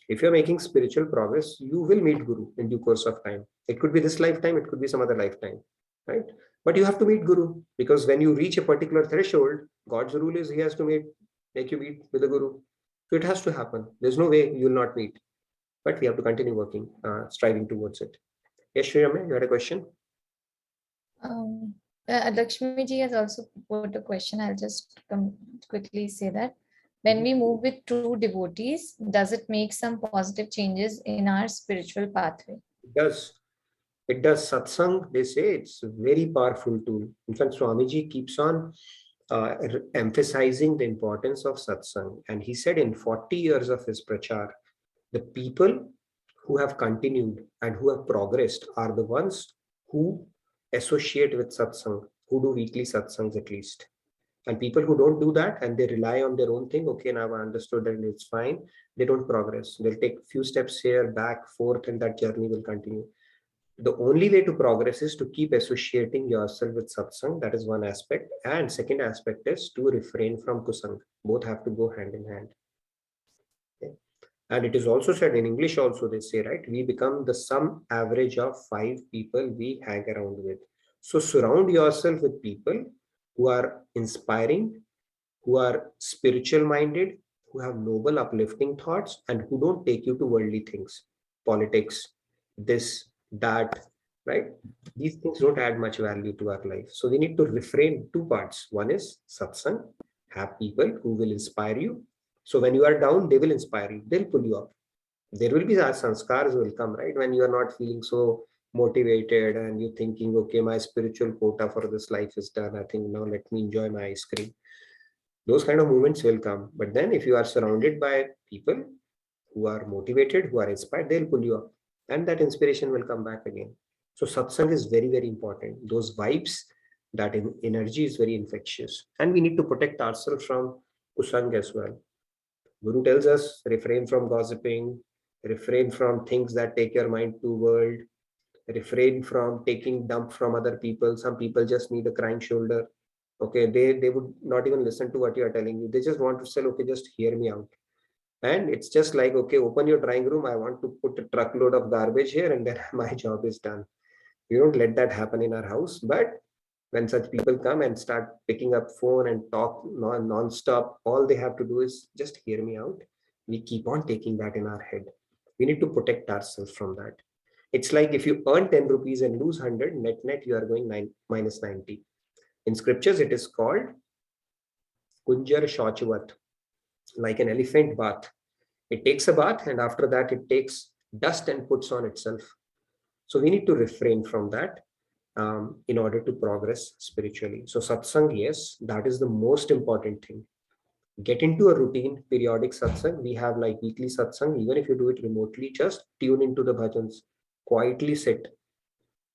If you're making spiritual progress, you will meet Guru in due course of time. It could be this lifetime, it could be some other lifetime, right? But you have to meet Guru, because when you reach a particular threshold, God's rule is he has to make you meet with the Guru. So it has to happen. There's no way you will not meet. But we have to continue working, striving towards it. Yes, Shriyame, you had a question? Lakshmi ji has also put a question. I'll just quickly say that. When we move with true devotees, does it make some positive changes in our spiritual pathway? It does. It does. Satsang, they say, it's a very powerful tool. In fact, Swamiji keeps on emphasizing the importance of satsang. And he said in 40 years of his prachar, the people who have continued and who have progressed are the ones who associate with satsang, who do weekly satsangs at least. And people who don't do that and they rely on their own thing, okay, now I understood that it's fine, they don't progress. They'll take a few steps here, back, forth, and that journey will continue. The only way to progress is to keep associating yourself with satsang. That is one aspect. And second aspect is to refrain from kusang. Both have to go hand in hand. Okay. And it is also said in English also, they say, right, we become the sum average of 5 people we hang around with. So surround yourself with people who are inspiring, who are spiritual minded, who have noble, uplifting thoughts, and who don't take you to worldly things. politics, this, that, right? These things don't add much value to our life. So we need to refrain two parts. One is satsang, have people who will inspire you. So when you are down, they will inspire you, they'll pull you up. There will be our sanskars will come, right? When you are not feeling so motivated and you're thinking, okay, my spiritual quota for this life is done. I think now let me enjoy my ice cream. Those kind of moments will come. But then if you are surrounded by people who are motivated, who are inspired, they'll pull you up. And that inspiration will come back again. So satsang is very, very important. Those vibes, that energy is very infectious. And we need to protect ourselves from kusang as well. Guru tells us refrain from gossiping, refrain from things that take your mind to world, refrain from taking dump from other people. Some people just need a crying shoulder. Okay, they would not even listen to what you are telling you. They just want to say, okay, just hear me out. And it's just like, okay, open your drawing room. I want to put a truckload of garbage here and then my job is done. We don't let that happen in our house. But when such people come and start picking up phone and talk non-stop, all they have to do is just hear me out. We keep on taking that in our head. We need to protect ourselves from that. It's like if you earn 10 rupees and lose 100, net you are going minus 90. In scriptures, it is called Kunjar Shauchavat, like an elephant bath. It takes a bath and after that it takes dust and puts on itself. So we need to refrain from that in order to progress spiritually. So satsang, yes, that is the most important thing. Get into a routine, periodic satsang. We have like weekly satsang. Even if you do it remotely, just tune into the bhajans, quietly sit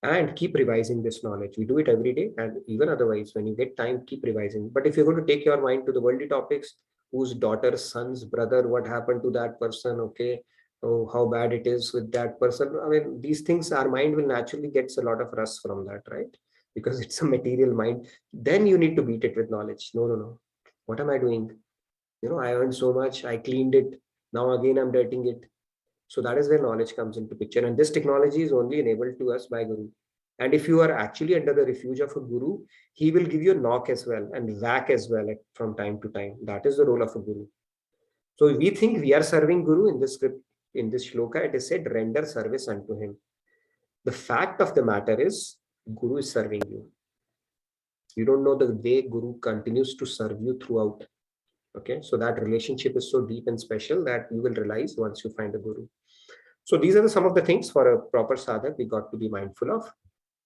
and keep revising this knowledge. We do it every day, and even otherwise, when you get time, keep revising. But if you're going to take your mind to the worldly topics, whose daughter, son's brother, what happened to that person, okay, oh, how bad it is with that person. I mean, these things, our mind will naturally gets a lot of rust from that, right? Because it's a material mind. Then you need to beat it with knowledge. No, no, no. What am I doing? I earned so much, I cleaned it. Now again, I'm dirtying it. So that is where knowledge comes into picture. And this technology is only enabled to us by Guru. And if you are actually under the refuge of a Guru, he will give you a knock as well and whack as well from time to time. That is the role of a Guru. So we think we are serving Guru in this script, in this shloka, it is said, render service unto him. The fact of the matter is, Guru is serving you. You don't know the way Guru continues to serve you throughout. Okay, so that relationship is so deep and special that you will realize once you find a Guru. So these are some of the things for a proper sadhak we got to be mindful of.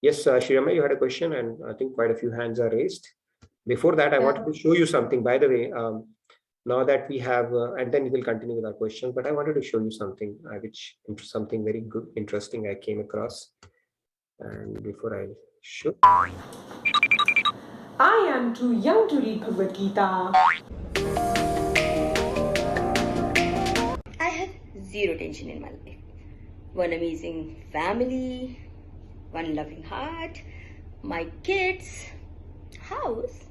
Yes, Shirama, you had a question, and I think quite a few hands are raised. Before that, I wanted to show you something. By the way, now that we have, and then we will continue with our questions, but I wanted to show you something, something very good, interesting I came across. And before I show, I am too young to read Bhagavad Gita. I have zero tension in my life. One amazing family, one loving heart, my kids, house,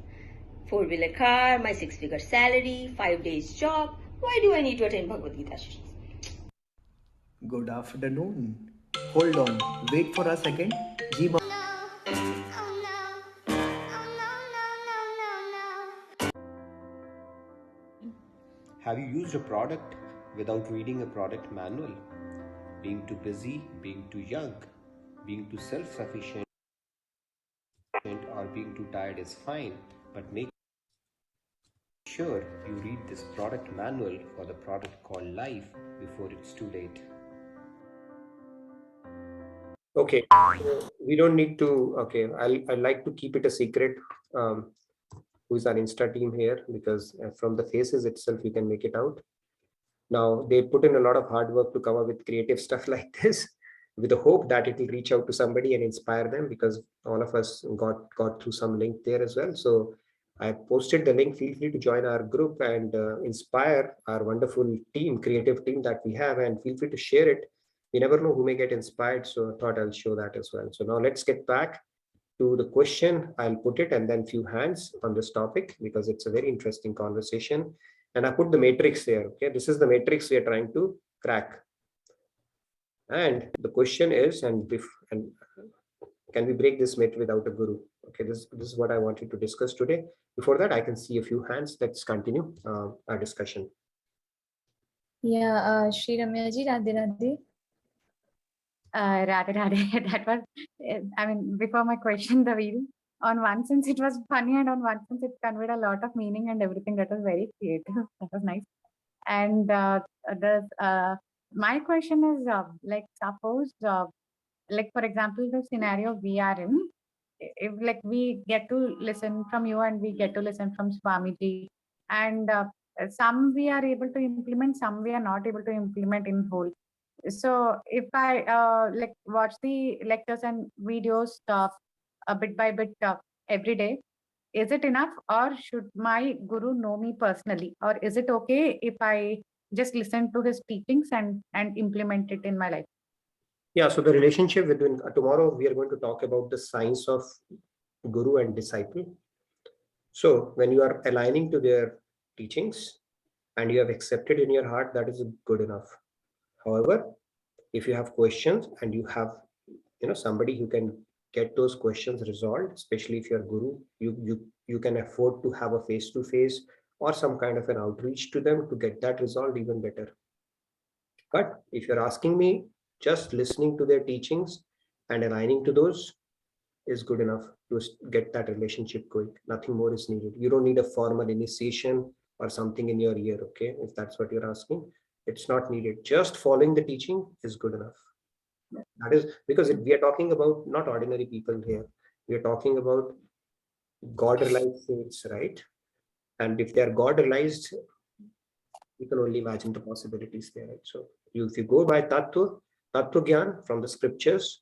4-wheeler car, my 6-figure salary, 5 days job. Why do I need to attend Bhagavad Gita Shris? Good afternoon. Hold on. Wait for a second. Ji ma- have you used a product without reading a product manual? Being too busy, being too young, being too self-sufficient, or being too tired is fine, but make sure you read this product manual for the product called life before it's too late. Okay, we don't need to, okay, I like to keep it a secret. Who's our Insta team here, because from the faces itself, you can make it out. Now, they put in a lot of hard work to come up with creative stuff like this with the hope that it will reach out to somebody and inspire them, because all of us got through some link there as well. So I posted the link. Feel free to join our group and inspire our wonderful team, creative team that we have, and feel free to share it. You never know who may get inspired. So I thought I'll show that as well. So now let's get back to the question. I'll put it and then few hands on this topic because it's a very interesting conversation. And I put the matrix there. Okay, this is the matrix we are trying to crack. And the question is, and can we break this myth without a guru? Okay, this is what I wanted to discuss today. Before that, I can see a few hands. Let's continue our discussion. Yeah, Shri Ramya ji, Radhe Radhe. Radhe Radhe. That was, I mean, before my question, the video. On one sense, it was funny, and on one sense, it conveyed a lot of meaning and everything. That was very creative. That was nice. And my question is, like, suppose, like, for example, the scenario we are in, if like we get to listen from you and we get to listen from Swamiji, and some we are able to implement, some we are not able to implement in whole. So if I like watch the lectures and videos bit by bit every day, is it enough, or should my guru know me personally, or is it okay if I just listen to his teachings and implement it in my life? Yeah, so the relationship between tomorrow we are going to talk about the science of guru and disciple. So when you are aligning to their teachings and you have accepted in your heart, that is good enough. However, if you have questions and you have somebody who can get those questions resolved, especially if you're guru, you can afford to have a face-to-face or some kind of an outreach to them to get that resolved even better. But if you're asking me, just listening to their teachings and aligning to those is good enough to get that relationship going. Nothing more is needed. You don't need a formal initiation or something in your ear, okay? If that's what you're asking, it's not needed. Just following the teaching is good enough. That is because we are talking about not ordinary people here. We are talking about God-realized saints, right? And if they are God-realized, you can only imagine the possibilities there, right? So if you go by Tattva Gyan from the scriptures,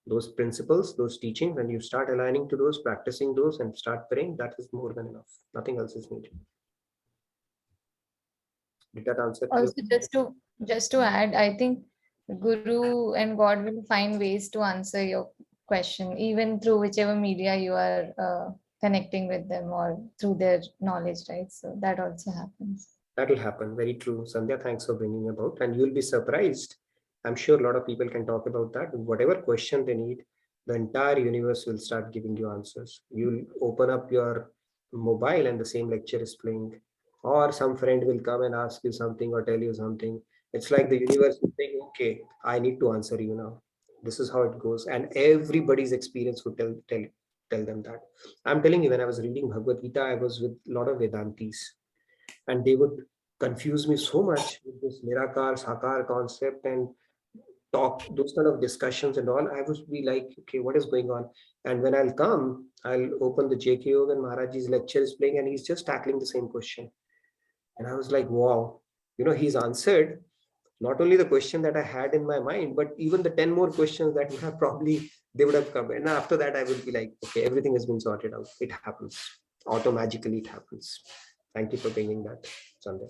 those principles, those teachings, and you start aligning to those, practicing those, and start praying, that is more than enough. Nothing else is needed. Did that answer? Also, just to add, I think Guru and God will find ways to answer your question, even through whichever media you are connecting with them or through their knowledge, right? So that also happens. That will happen. Very true. Sandhya, thanks for bringing about. And you'll be surprised. I'm sure a lot of people can talk about that. Whatever question they need, the entire universe will start giving you answers. You'll open up your mobile and the same lecture is playing. Or some friend will come and ask you something or tell you something. It's like the universe will think, okay, I need to answer you now. This is how it goes. And everybody's experience would tell them that. I'm telling you, when I was reading Bhagavad Gita, I was with a lot of Vedantis. And they would confuse me so much with this Nirakar, Sakar concept and talk, those kind of discussions and all. I would be like, okay, what is going on? And when I'll come, I'll open the J.K. Yogan Maharaj's lecture is playing and he's just tackling the same question. And I was like, wow, he's answered not only the question that I had in my mind, but even the 10 more questions that would have they would have come. And after that, I would be like, okay, everything has been sorted out. It happens. Automatically it happens. Thank you for bringing that, Sandhya.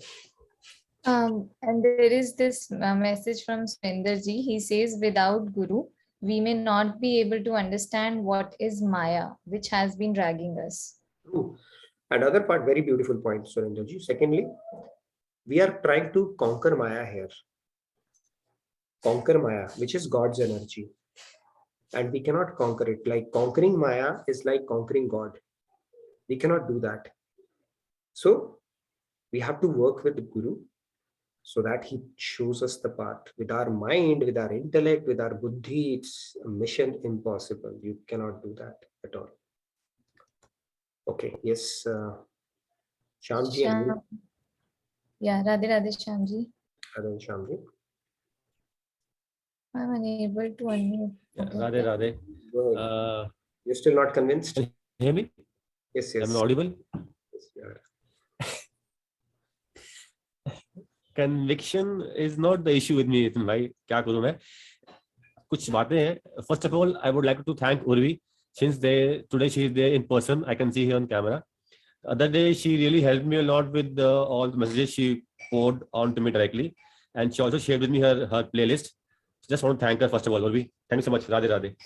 And there is this message from Spenderji. He says, without Guru, we may not be able to understand what is Maya, which has been dragging us. True. Another part, very beautiful point, Surendraji. Secondly, we are trying to conquer Maya here. Conquer Maya, which is God's energy. And we cannot conquer it. Like conquering Maya is like conquering God. We cannot do that. So we have to work with the Guru so that he shows us the path. With our mind, with our intellect, with our buddhi, it's a mission impossible. You cannot do that at all. Okay, yes. Shyamji. Yeah, Radhe Radhe Shyamji. Radhe Shyamji. I'm unable to unmute. Yeah, Radhe Radhe. You're still not convinced? Can you hear me? Yes, yes. Am I audible? Yes, we are. Conviction is not the issue with me, भाई क्या करूं मैं कुछ बातें हैं. First of all, I would like to thank Urvi since today she is there in person. I can see her on camera. The other day she really helped me a lot with all the messages she poured on to me directly, and she also shared with me her playlist. Just want to thank her first of all, Urvi. Thank you so much. Radhe Radhe.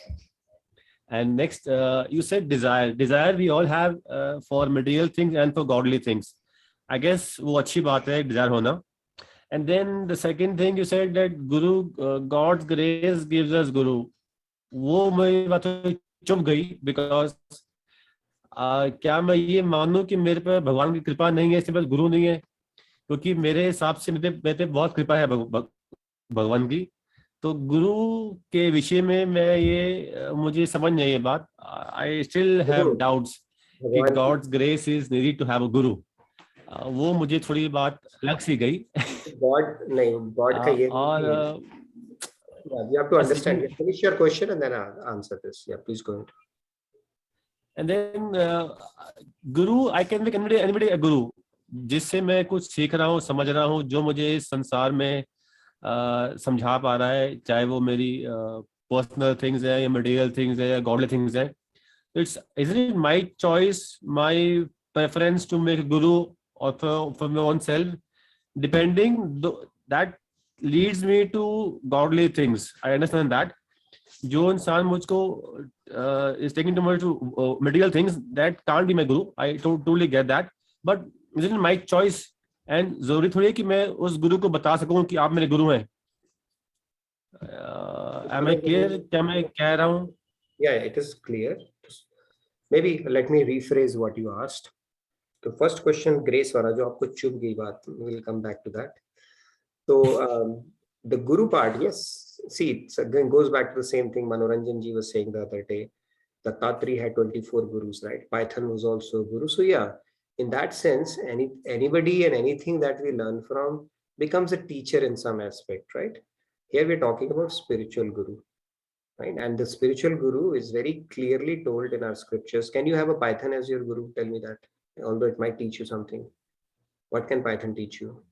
And next, you said desire. Desire we all have for material things and for godly things. I guess वो अच्छी बात है desire होना. And then the second thing you said that Guru, God's grace gives us Guru. वो मेरी बात चुप गई because क्या मैं ये मानूं कि मेरे पे भगवान की कृपा नहीं है, इससे बस गुरु नहीं है? क्योंकि मेरे हिसाब से मेरे पे बहुत कृपा है भगवान की. तो गुरु के विषय में मैं ये मुझे समझ नहीं है बात. आई स्टिल हैव डाउट्स कि God's grace is needed to have a guru. वो मुझे थोड़ी बात लग सी गई. गॉड नहीं, गॉड का ये और you have to understand. Finish your question and then I'll answer this. Yeah, please go ahead. And then guru, I can make anybody a guru, जिससे मैं कुछ सीख रहा हूँ, समझ रहा हूँ, जो मुझे इस संसार में समझा पा रहा है, चाहे वो मेरी पर्सनल थिंग्स है या मटेरियल थिंग्स है या गॉडली थिंग्स है. Isn't it my choice, my preference to make a guru or for my own self, depending that leads me to godly things. I understand that. जो इंसान मुझको is taking to material things, that can't be my guru. I totally get that. But isn't it my choice? And जरूरी थोड़ी है कि मैं उस गुरु को बता सकूं कि आप मेरे गुरु हैं. Am I clear? क्या मैं कह रहा हूं? Yeah, it is clear. Maybe let me rephrase what you asked. The first question, grace वाला जो आपको चुभ गई बात, we'll come back to that. So the guru part, yes. See, it again goes back to the same thing Manoranjan ji was saying the other day. The Tatri had 24 gurus, right? Python was also a guru. So yeah, in that sense, anybody and anything that we learn from becomes a teacher in some aspect, right? Here we're talking about spiritual guru, right? And the spiritual guru is very clearly told in our scriptures. Can you have a Python as your guru? Tell me that. Although it might teach you something. What can Python teach you?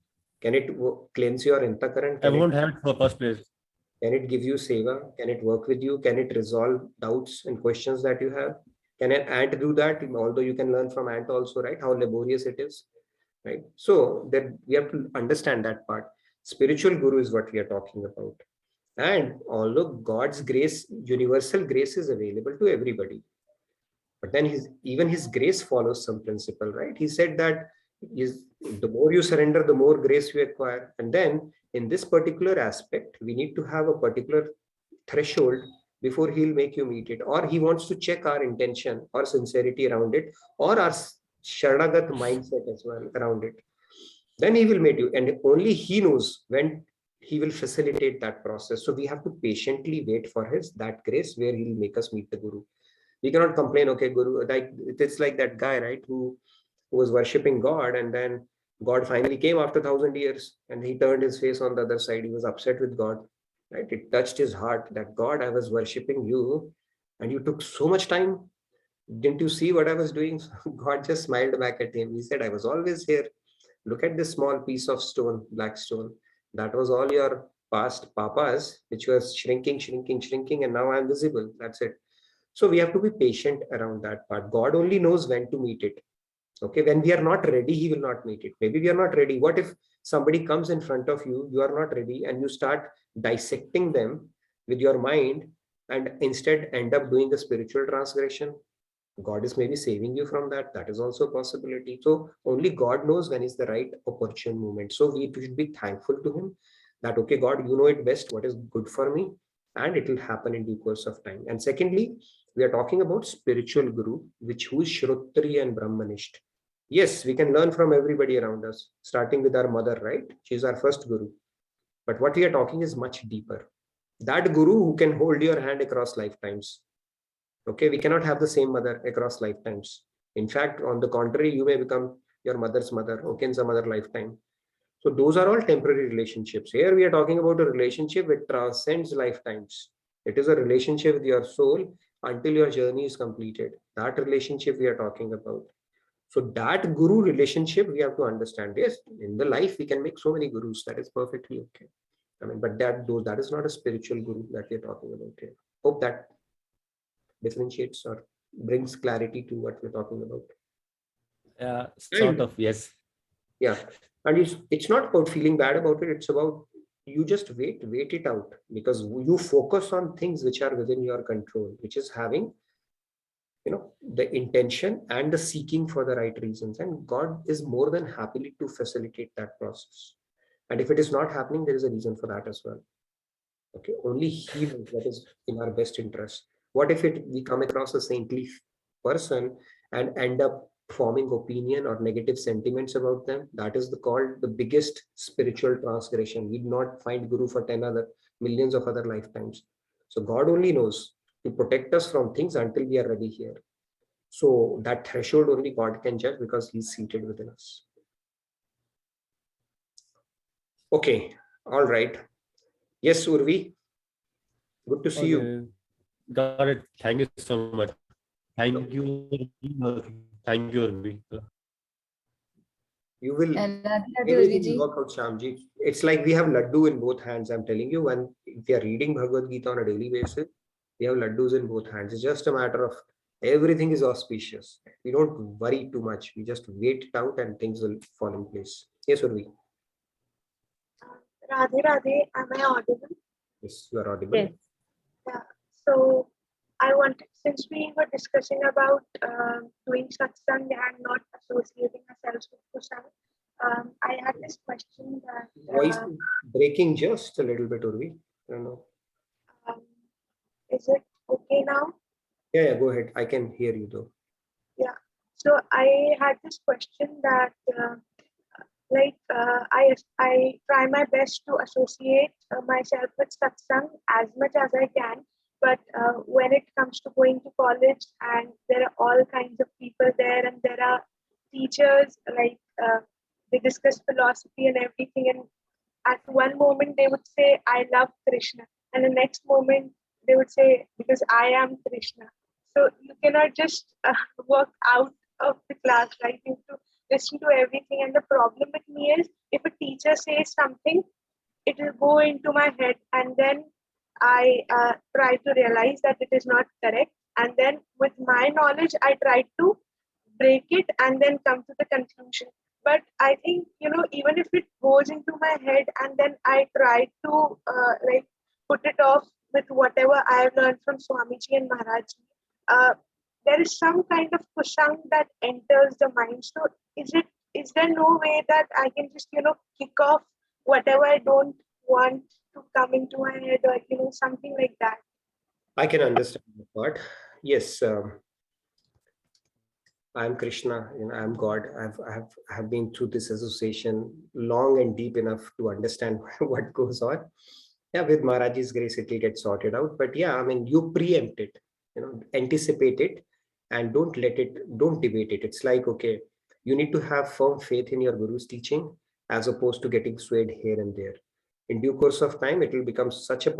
Can it cleanse your intakaran? I won't have it for first place. Can it give you seva? Can it work with you? Can it resolve doubts and questions that you have? Can an ant do that? Although you can learn from ant also, right? How laborious it is, right? So that we have to understand that part. Spiritual guru is what we are talking about. And although God's grace, universal grace is available to everybody, but then even his grace follows some principle, right? He said that the more you surrender, the more grace you acquire. And then in this particular aspect, we need to have a particular threshold before he'll make you meet it. Or he wants to check our intention or sincerity around it, or our Sharanagat mindset as well around it. Then he will meet you. And only he knows when he will facilitate that process. So we have to patiently wait for that grace where he'll make us meet the guru. We cannot complain, okay, guru, like it's like that guy, right, who was worshipping God, and then God finally came after 1,000 years and he turned his face on the other side. He was upset with God, right? It touched his heart that, God, I was worshipping you and you took so much time. Didn't you see what I was doing? God just smiled back at him. He said, I was always here. Look at this small piece of stone, black stone. That was all your past papas, which was shrinking, and now I'm visible. That's it. So we have to be patient around that part. God only knows when to meet it. Okay, when we are not ready, he will not meet it. Maybe we are not ready. What if somebody comes in front of you, you are not ready, and you start dissecting them with your mind and instead end up doing the spiritual transgression? God is maybe saving you from that. That is also a possibility. So only God knows when is the right opportune moment. So we should be thankful to him that, okay, God, you know it best, what is good for me, and it will happen in due course of time. And secondly, we are talking about spiritual guru, who is Shrotri and Brahmanisht. Yes, we can learn from everybody around us, starting with our mother, right? She's our first guru. But what we are talking is much deeper. That guru who can hold your hand across lifetimes. Okay, we cannot have the same mother across lifetimes. In fact, on the contrary, you may become your mother's mother, okay, in some other lifetime. So those are all temporary relationships. Here we are talking about a relationship which transcends lifetimes. It is a relationship with your soul until your journey is completed. That relationship we are talking about. So that guru relationship we have to understand. Yes, in the life we can make so many gurus. That is perfectly okay. I mean, but that is not a spiritual guru that we are talking about here. Hope that differentiates or brings clarity to what we're talking about. Sort of, yes. Yeah, and it's not about feeling bad about it. It's about you just wait it out, because you focus on things which are within your control, which is having, the intention and the seeking for the right reasons. And God is more than happily to facilitate that process. And if it is not happening, there is a reason for that as well. Okay, only he knows what is in our best interest. What if we come across a saintly person and end up forming opinion or negative sentiments about them? That is called the biggest spiritual transgression. We do not find guru for 10 millions of other lifetimes. So God only knows to protect us from things until we are ready here. So that threshold only God can judge because He's seated within us. Okay, all right. Yes, Urvi. Good to see you. Okay. Got it. Thank you so much. Thank you. Thank you, Urvi. You will, Radhe Radhe, everything Urvi will ji. work out, Shyamji. It's like we have laddu in both hands. I'm telling you, when we are reading Bhagavad Gita on a daily basis, we have laddus in both hands. It's just a matter of everything is auspicious. We don't worry too much. We just wait it out and things will fall in place. Yes, Urvi. Radhe Radhe, am I audible? Yes, you are audible. Yes. Yeah. So I wanted, since we were discussing about doing satsang and not associating ourselves with kusang, I had this question that Voice is breaking just a little bit, Urvi. I don't know. um, is it okay now? Yeah, go ahead. I can hear you though. Yeah. So I had this question that I try my best to associate myself with satsang as much as I can, but when it comes to going to college and there are all kinds of people there and there are teachers they discuss philosophy and everything, and at one moment they would say I love Krishna, and the next moment they would say because I am Krishna. So you cannot just work out of the class, right? You have to listen to everything. And the problem with me is if a teacher says something, it will go into my head, and then I try to realize that it is not correct. And then with my knowledge, I try to break it and then come to the conclusion. But I think, even if it goes into my head and then I try to put it off with whatever I have learned from Swamiji and Maharajji, there is some kind of kusang that enters the mind. So is there no way that I can just, kick off whatever I don't want to come into my head, or, something like that? I can understand the part. Yes, I'm Krishna, I'm God. I have been through this association long and deep enough to understand what goes on. Yeah, with Maharaji's grace, it will get sorted out. But yeah, I mean, you preempt it, anticipate it, and don't debate it. It's like, okay, you need to have firm faith in your guru's teaching as opposed to getting swayed here and there. In due course of time, it will become such a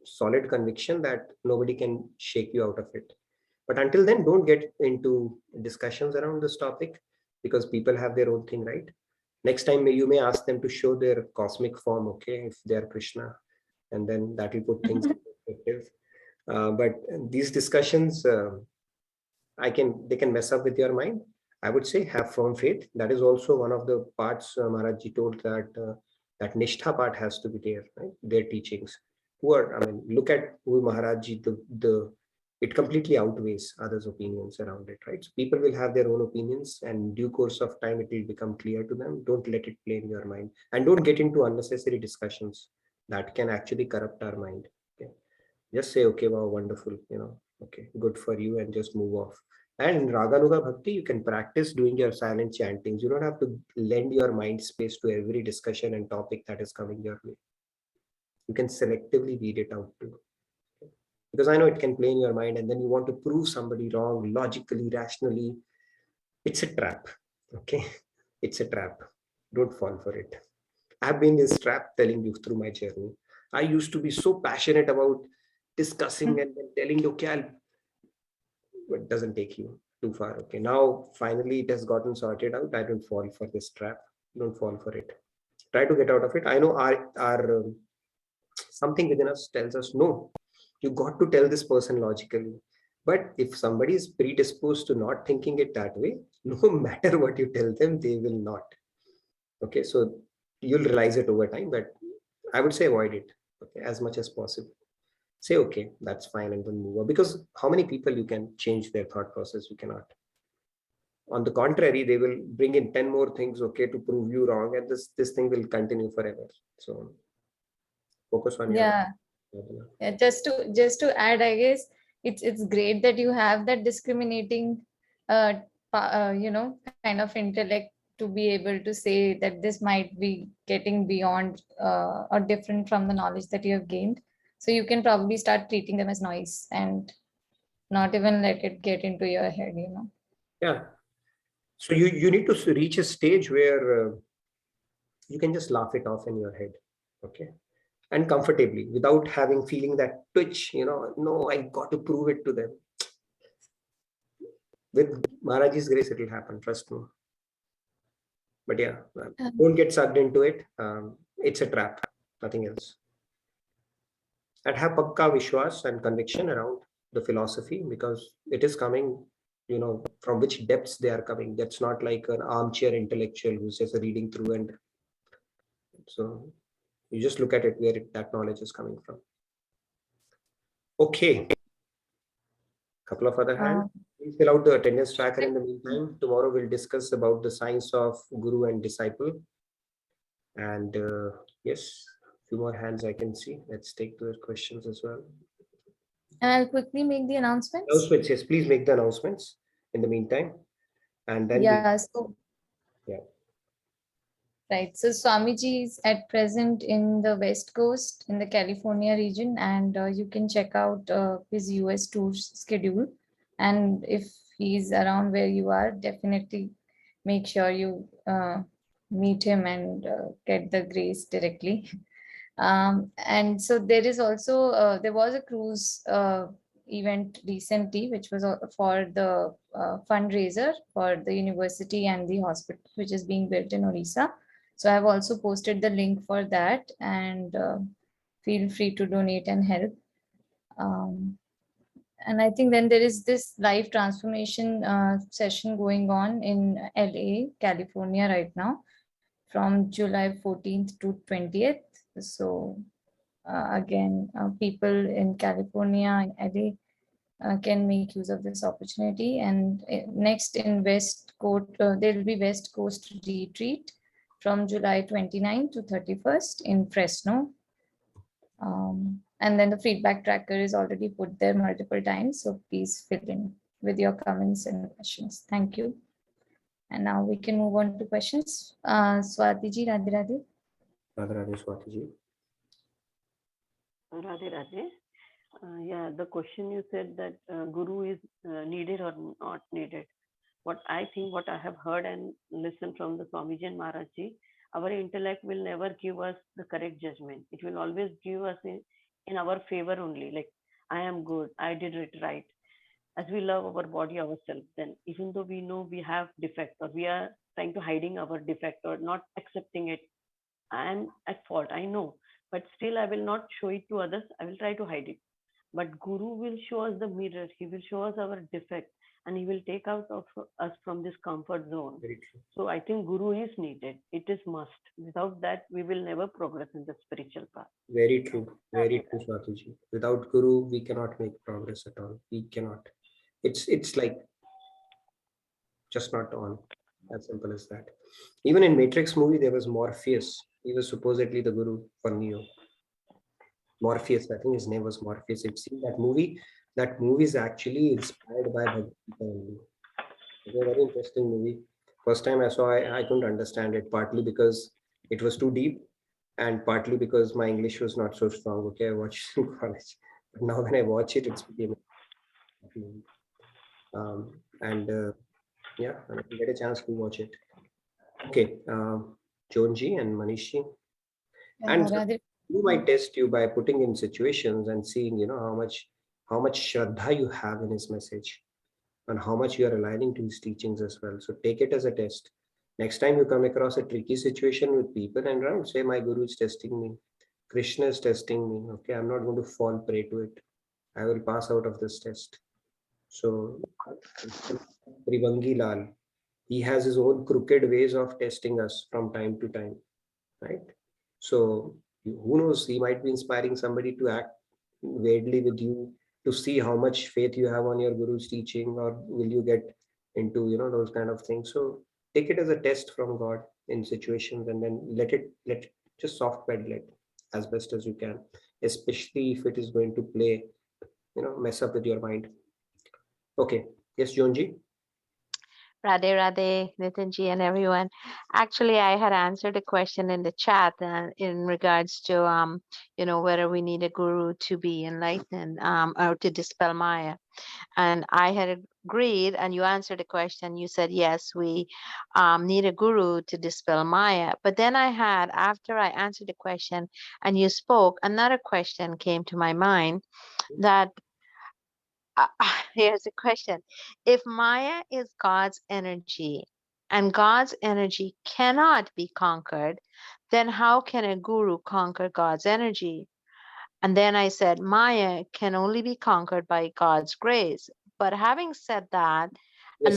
solid conviction that nobody can shake you out of it. But until then, don't get into discussions around this topic because people have their own thing, right? Next time, you may ask them to show their cosmic form, okay, if they are Krishna, and then that will put things in perspective. But these discussions, they can mess up with your mind. I would say have firm faith. That is also one of the parts Maharajji told that Nishtha part has to be there, right? Their teachings. Look at who Maharajji, it completely outweighs others' opinions around it, right? So people will have their own opinions, and due course of time, it will become clear to them. Don't let it play in your mind, and don't get into unnecessary discussions that can actually corrupt our mind. Okay? Just say, okay, wow, wonderful, okay, good for you, and just move off. And in Raganuga Bhakti, you can practice doing your silent chantings. You don't have to lend your mind space to every discussion and topic that is coming your way. You can selectively weed it out too. Because I know it can play in your mind, and then you want to prove somebody wrong logically, rationally. It's a trap. Okay. It's a trap. Don't fall for it. I've been this trap telling you through my journey. I used to be so passionate about discussing and then telling you, okay, but it doesn't take you too far. Okay. Now, finally, it has gotten sorted out. I don't fall for this trap. Don't fall for it. Try to get out of it. I know our something within us tells us, no, you got to tell this person logically. But if somebody is predisposed to not thinking it that way, no matter what you tell them, they will not. Okay, so you'll realize it over time, but I would say avoid it, okay, as much as possible. Say, okay, that's fine, and then move on. Because how many people you can change their thought process? You cannot. On the contrary, they will bring in 10 more things, okay, to prove you wrong, and this thing will continue forever. So focus on your. Yeah, just to add, I guess it's great that you have that discriminating kind of intellect to be able to say that this might be getting beyond or different from the knowledge that you have gained. So you can probably start treating them as noise and not even let it get into your head, you know. Yeah. So you need to reach a stage where you can just laugh it off in your head, okay, and comfortably, without having feeling that twitch, you know, no, I got to prove it to them. With Maharaji's grace, it will happen, trust me. But yeah, don't get sucked into it. It's a trap, nothing else. And have pakka vishwas and conviction around the philosophy, because it is coming, you know, from which depths they are coming. That's not like an armchair intellectual who's just reading through, and so you just look at it where that knowledge is coming from. Okay. Couple of other hands. Please fill out the attendance tracker in the meantime. Tomorrow we'll discuss about the science of guru and disciple. And yes, a few more hands I can see. Let's take the questions as well. And I'll quickly make the announcements. Announcements, yes, please make the announcements in the meantime. And then yeah. Right. So Swamiji is at present in the West Coast in the California region, and you can check out his US tour schedule. And if he's around where you are, definitely make sure you meet him and get the grace directly. And so there is also, there was a cruise event recently, which was for the fundraiser for the university and the hospital, which is being built in Orissa. So I've also posted the link for that, and feel free to donate and help. And I think then there is this live transformation session going on in LA, California right now from July 14th to 20th. So again, people in California, LA, can make use of this opportunity. And next in West Coast, there will be West Coast retreat from July 29th to 31st in Fresno. And then the feedback tracker is already put there multiple times. So please fill in with your comments and questions. Thank you. And now we can move on to questions. Swati ji, Radhe Radhe. Radhe Radhe, Swati ji. Radhe Radhe. Yeah, the question you said that guru is needed or not needed. What I think, what I have heard and listened from the Swamiji and Maharajji, our intellect will never give us the correct judgment. It will always give us in our favor only. Like, I am good, I did it right. As we love our body ourselves, then even though we know we have defect or we are trying to hiding our defect or not accepting it, I am at fault, I know, but still I will not show it to others. I will try to hide it. But Guru will show us the mirror. He will show us our defect, and he will take out of us from this comfort zone. So I think Guru is needed. It is must. Without that, we will never progress in the spiritual path. Very true. Very true, Swatiji. Without Guru, we cannot make progress at all. We cannot. It's like just not on. As simple as that. Even in Matrix movie, there was Morpheus. He was supposedly the Guru for Neo. Morpheus, I think his name was Morpheus. You've seen that movie. That movie is actually inspired by Bhagavad Gita. It's a very interesting movie. First time I saw, I couldn't understand it, partly because it was too deep, and partly because my English was not so strong. Okay, I watched it in college, but now when I watch it, it's became. Yeah, I get a chance to watch it. Okay, Jonji and Manishi, and who might test you by putting in situations and seeing, you know, how much shraddha you have in his message, and how much you are aligning to his teachings as well. So take it as a test. Next time you come across a tricky situation with people and around, say, my Guru is testing me, Krishna is testing me. Okay, I'm not going to fall prey to it. I will pass out of this test. So Trivangi Lal, he has his own crooked ways of testing us from time to time, right? So who knows, he might be inspiring somebody to act weirdly with you, to see how much faith you have on your Guru's teaching, or will you get into, you know, those kind of things. So take it as a test from God in situations, and then let just soft pedal it as best as you can, especially if it is going to play, you know, mess up with your mind. Okay, yes, Jonji. Radhe Radhe, Nitinji and everyone. Actually, I had answered a question in the chat in regards to whether we need a guru to be enlightened or to dispel Maya. And I had agreed, and you answered the question. You said yes, we need a guru to dispel Maya. But then after I answered the question and you spoke, another question came to my mind that here's a question. If Maya is God's energy and God's energy cannot be conquered, then how can a guru conquer God's energy? And then I said, Maya can only be conquered by God's grace. But having said that, Yes.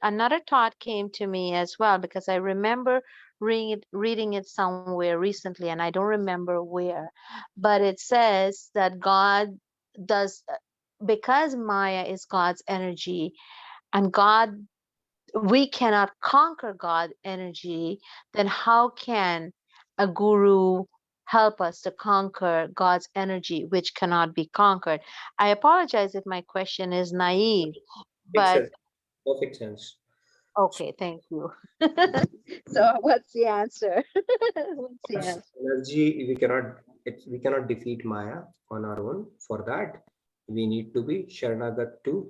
another thought came to me as well, because I remember reading it somewhere recently, and I don't remember where, but it says that God does, because Maya is God's energy and we cannot conquer God energy, then how can a guru help us to conquer God's energy, which cannot be conquered? I apologize if my question is naive, Makes but sense. Perfect sense. okay, thank you. So what's the answer? What's the answer? Energy, we cannot defeat Maya on our own. For that, we need to be Sharanagat to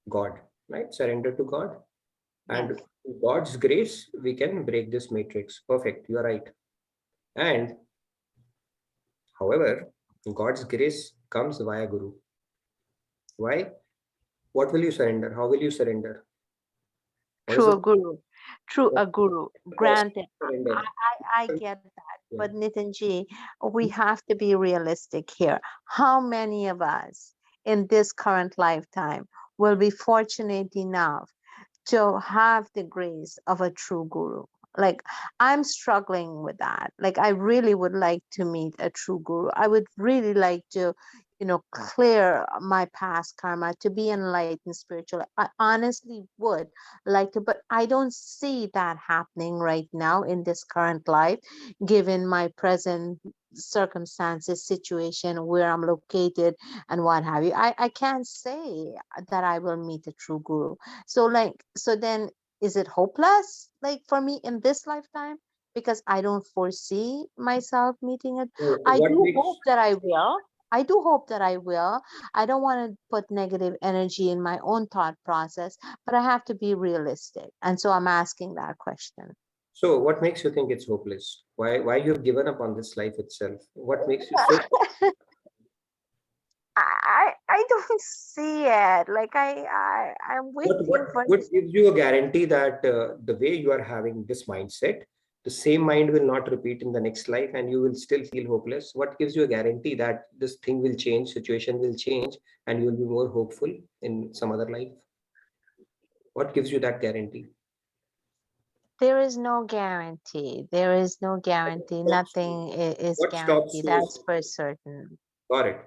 God, right? Surrender to God. And Yes. with God's grace, we can break this matrix. Perfect, you are right. And however, God's grace comes via Guru. Why? What will you surrender? How will you surrender? What is Through the a guru, through a guru. process Granted, of surrender? I get that. Yeah. But Nitinji, we have to be realistic here. How many of us in this current lifetime will be fortunate enough to have the grace of a true guru? Like, I'm struggling with that. Like, I really would like to meet a true guru. I would really like to, clear my past karma, to be enlightened spiritually. I honestly would like to, but I don't see that happening right now in this current life, given my present circumstances, situation, where I'm located and what have you. I can't say that I will meet a true guru. So then, is it hopeless, like, for me in this lifetime? Because I don't foresee myself meeting it. So I what do makes hope that I will. I do hope that I will. I don't want to put negative energy in my own thought process, but I have to be realistic. And so I'm asking that question. so what makes you think it's hopeless? Why you've given up on this life itself? What makes you so I don't see it. Like, I'm with what you for what gives you a guarantee that the way you are having this mindset, the same mind will not repeat in the next life and you will still feel hopeless? What gives you a guarantee that this thing will change, situation will change, and you will be more hopeful in some other life? What gives you that guarantee? There is no guarantee. There is no guarantee. Nothing is What stops guaranteed. you? That's for certain. Got it.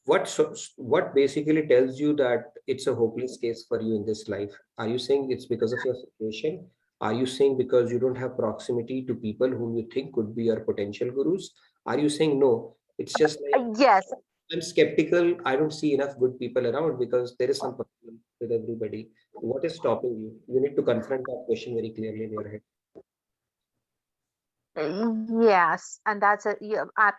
What basically tells you that it's a hopeless case for you in this life? Are you saying it's because of your situation? Are you saying because you don't have proximity to people whom you think could be your potential gurus? Are you saying no? It's just like Yes. I'm skeptical. I don't see enough good people around because there is some problem with everybody. What is stopping you? You need to confront that question very clearly in your head. Yes, and that's a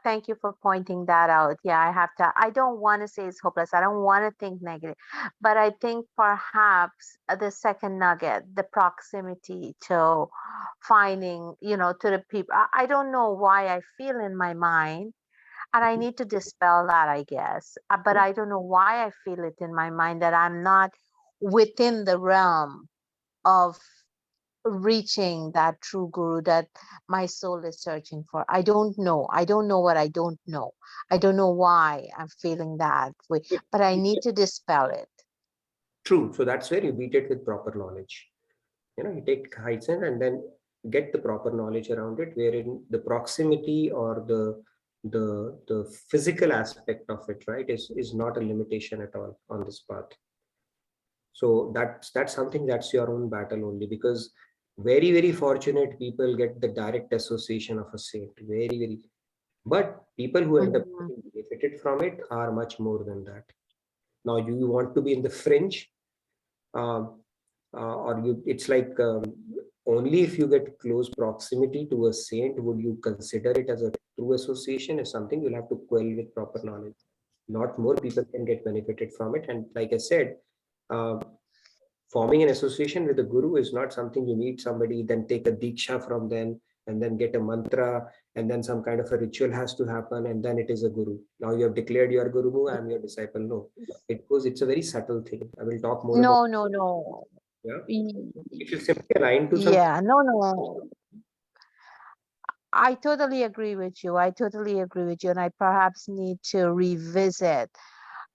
thank you for pointing that out. Yeah, I have to. I don't want to say it's hopeless. I don't want to think negative, but I think perhaps the second nugget, the proximity to finding, to the people. I don't know why I feel in my mind, and I need to dispel that, I guess. But I don't know why I feel it in my mind that I'm not within the realm of reaching that true guru that my soul is searching for. I don't know. I don't know what I don't know. I don't know why I'm feeling that way, but I need to dispel it. True. So that's where you beat it with proper knowledge. You take heights and then get the proper knowledge around it, wherein the proximity or the physical aspect of it, right, is not a limitation at all on this path. So that's something that's your own battle only, because very, very fortunate people get the direct association of a saint. Very, very. But people who end up getting benefited from it are much more than that. Now, you want to be in the fringe. Um, it's like only if you get close proximity to a saint would you consider it as a true association. Is something you'll have to quell with proper knowledge. Not more people can get benefited from it. And like I said, uh, forming an association with a guru is not something you meet somebody, then take a diksha from them, and then get a mantra, and then some kind of a ritual has to happen, and then it is a guru. Now you have declared you are guru, I am your disciple. No, it's a very subtle thing. I will talk more about. No. Yeah. Y- If you simply align to some. Yeah, no. I totally agree with you. And I perhaps need to revisit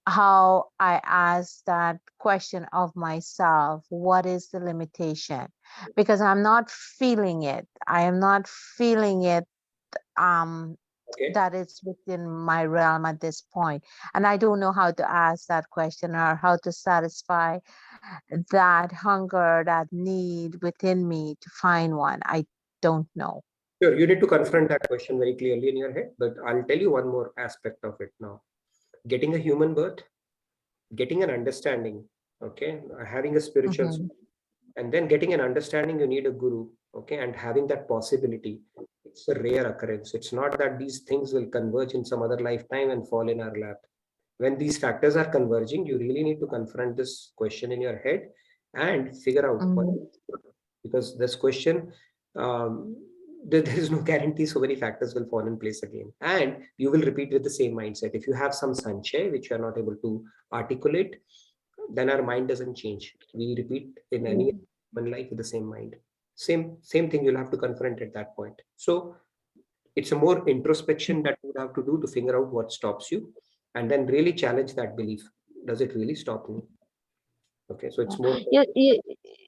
how I asked that question of myself. What is the limitation? Because I'm not feeling it. I am not feeling it that it's within my realm at this point. And I don't know how to ask that question or how to satisfy that hunger, that need within me to find one. I don't know. Sure, you need to confront that question very clearly in your head, but I'll tell you one more aspect of it now. Getting a human birth, getting an understanding, okay, having a spiritual soul, and then getting an understanding, you need a guru, okay, and having that possibility. It's a rare occurrence. It's not that these things will converge in some other lifetime and fall in our lap. When these factors are converging, you really need to confront this question in your head and figure out what, because this question, there is no guarantee so many factors will fall in place again, and you will repeat with the same mindset. If you have some sanchay which you are not able to articulate, then our mind doesn't change. We repeat in any human life with the same mind. Same thing you'll have to confront at that point. So it's a more introspection that you would have to do to figure out what stops you, and then really challenge that belief. Does it really stop me? Okay, so it's more.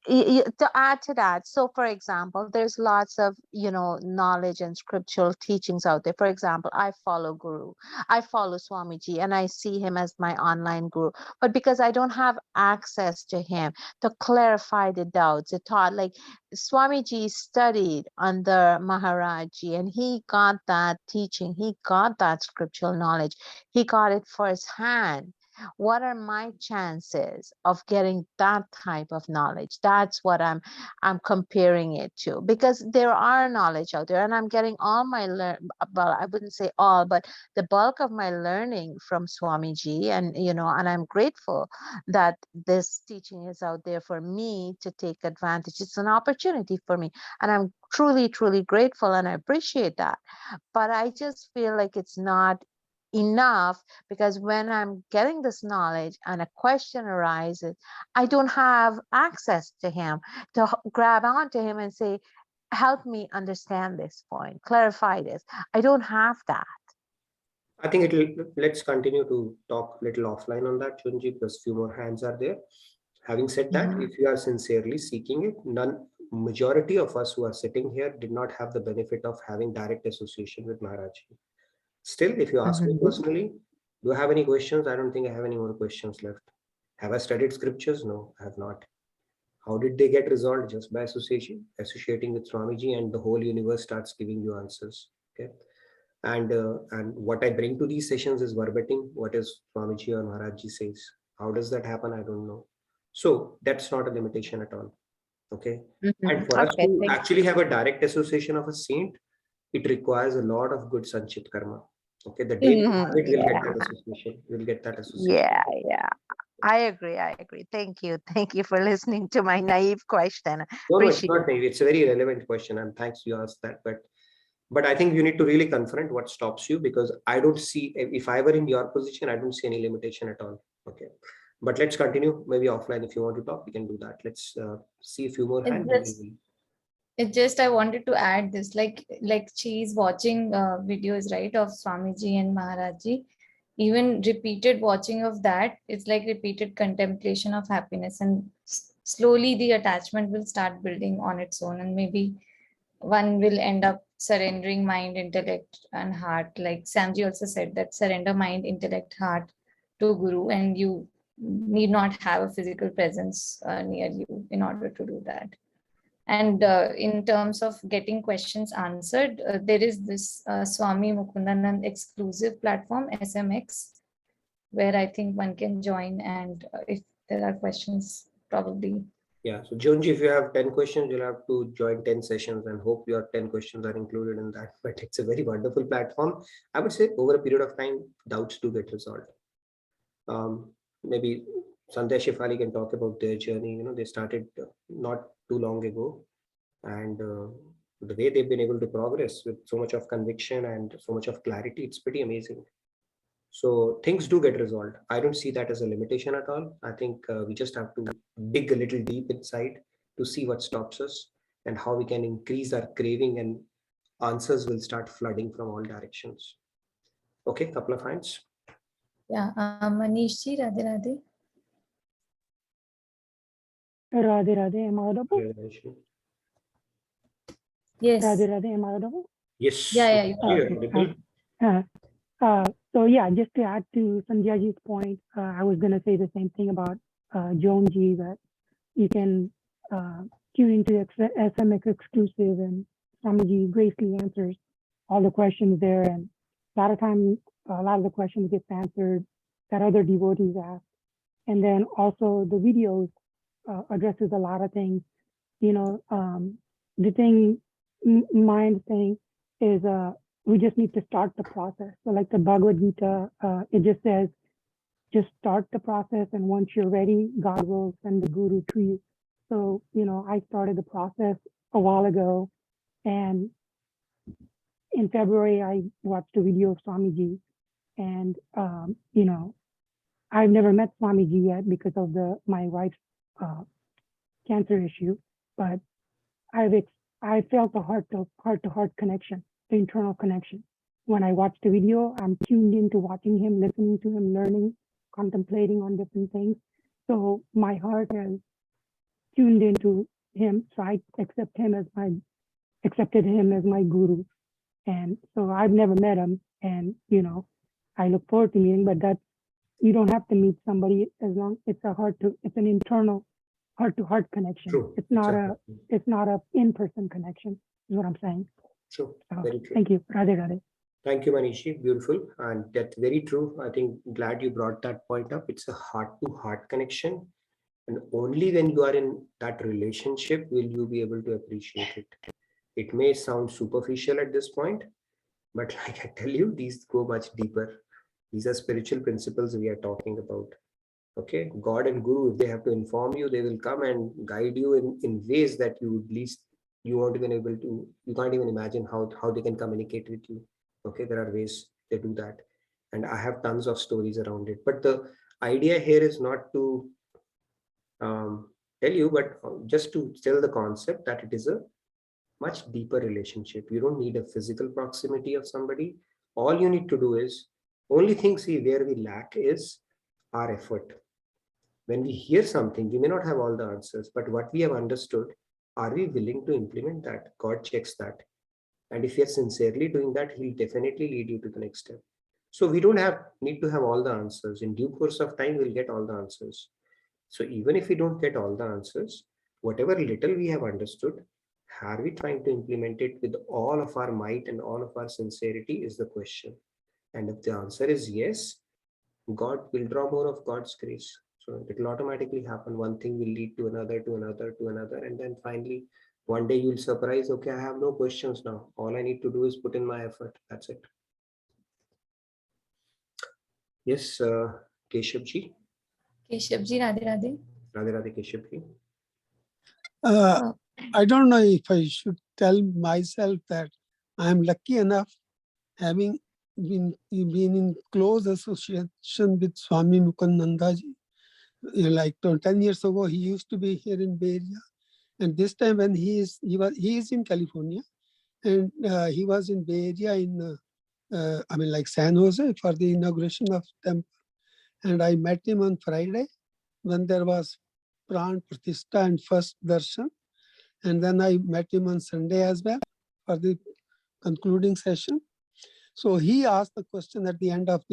To add to that, so for example, there's lots of knowledge and scriptural teachings out there. For example, I follow Swamiji, and I see him as my online guru. But because I don't have access to him to clarify the doubts, the thought, like Swamiji studied under Maharaji, and he got that teaching, he got that scriptural knowledge, he got it firsthand. What are my chances of getting that type of knowledge? That's what I'm comparing it to, because there are knowledge out there, and I'm getting all my well, I wouldn't say all, but the bulk of my learning from Swamiji, and and I'm grateful that this teaching is out there for me to take advantage. It's an opportunity for me, and I'm truly grateful, and I appreciate that. But I just feel like it's not enough, because when I'm getting this knowledge and a question arises, I don't have access to him to grab onto him and say, help me understand this point, clarify this. I don't have that. I think let's continue to talk a little offline on that, Chunji, because few more hands are there. Having said that, if you are sincerely seeking it, majority of us who are sitting here did not have the benefit of having direct association with Maharaji. Still, if you ask me personally, do I have any questions? I don't think I have any more questions left. Have I studied scriptures? No, I have not. How did they get resolved? Just by associating with Swamiji, and the whole universe starts giving you answers. Okay. And what I bring to these sessions is verbatim what is Swamiji or Maharaji says. How does that happen? I don't know. So that's not a limitation at all. Okay. And for us to actually have a direct association of a saint, it requires a lot of good sanchit karma. Okay, the day we have it, we'll get that association. We'll get that association. Yeah. I agree. Thank you for listening to my naive question. No, it's not naive. It's a very relevant question, and thanks you asked that. But I think you need to really confront what stops you, because I don't see, if I were in your position, I don't see any limitation at all. Okay, but let's continue. Maybe offline, if you want to talk, we can do that. Let's see a few more hands. I wanted to add this, like she's watching videos, right, of Swamiji and Maharaji. Even repeated watching of that, it's like repeated contemplation of happiness, and slowly the attachment will start building on its own, and maybe one will end up surrendering mind, intellect, and heart. Like Samji also said, that surrender mind, intellect, heart to Guru, and you need not have a physical presence near you in order to do that. And in terms of getting questions answered, there is this Swami Mukundanand exclusive platform, SMX, where I think one can join, and if there are questions, probably Yeah, so Jonji, if you have 10 questions, you'll have to join 10 sessions and hope your 10 questions are included in that. But it's a very wonderful platform. I would say over a period of time, doubts do get resolved. Maybe Sandhya Shefali can talk about their journey. They started not too long ago, and the way they've been able to progress with so much of conviction and so much of clarity, it's pretty amazing. So things do get resolved. I don't see that as a limitation at all. I think we just have to dig a little deep inside to see what stops us and how we can increase our craving, and answers will start flooding from all directions. Okay, couple of hands. Yeah, Manish ji, Radhe Radhe. Radhe Radhe, am I audible? Yes. Radhe Radhe, am I audible? Yes. Yeah, you can. So yeah, just to add to Sandhyaji's point, I was going to say the same thing about Joanji, that you can tune into SMX exclusive, and Swamiji gracefully answers all the questions there, and a lot of times a lot of the questions gets answered that other devotees ask. And then also the videos addresses a lot of things. The thing, my understanding is we just need to start the process. So like the Bhagavad Gita, it just says, just start the process, and once you're ready, God will send the guru to you. So, I started the process a while ago, and in February, I watched a video of Swamiji, and, I've never met Swamiji yet because of my wife's cancer issue, but I felt the heart-to-heart connection, the internal connection. When I watched the video, I'm tuned into watching him, listening to him, learning, contemplating on different things. So my heart has tuned into him. So I accepted him as my guru. And so I've never met him, and I look forward to meeting, but you don't have to meet somebody as long it's an internal heart-to-heart connection. True. It's not a in-person connection, is what I'm saying. True. So, very true. Thank you. Radhe Radhe. Thank you, Manishi. Beautiful. And that's very true. I think glad you brought that point up. It's a heart-to-heart connection. And only when you are in that relationship will you be able to appreciate it. It may sound superficial at this point, but like I tell you, these go much deeper. These are spiritual principles we are talking about. Okay, God and Guru, if they have to inform you, they will come and guide you in ways that you can't even imagine how they can communicate with you. Okay, there are ways they do that. And I have tons of stories around it. But the idea here is not to tell you, but just to tell the concept that it is a much deeper relationship. You don't need a physical proximity of somebody. All you need to do is, only things where we lack is our effort. When we hear something, we may not have all the answers, but what we have understood, are we willing to implement that? God checks that. And if you're sincerely doing that, he'll definitely lead you to the next step. So we don't need to have all the answers. In due course of time, we'll get all the answers. So even if we don't get all the answers, whatever little we have understood, are we trying to implement it with all of our might and all of our sincerity is the question. And if the answer is yes, God will draw more of God's grace. So it will automatically happen. One thing will lead to another, to another, to another. And then finally, one day you'll surprise, okay, I have no questions now. All I need to do is put in my effort. That's it. Yes, Keshavji. Keshavji, Radhe Radhe. Radhe Radhe, Keshavji. I don't know if I should tell myself that I am lucky enough having been in close association with Swami Mukandandaji. Like 10 years ago, he used to be here in Bay Area, and this time when he is in California, and he was in Bay Area in like San Jose for the inauguration of temple, and I met him on Friday when there was Pran Pratishtha and first darshan, and then I met him on Sunday as well for the concluding session. So he asked the question at the end of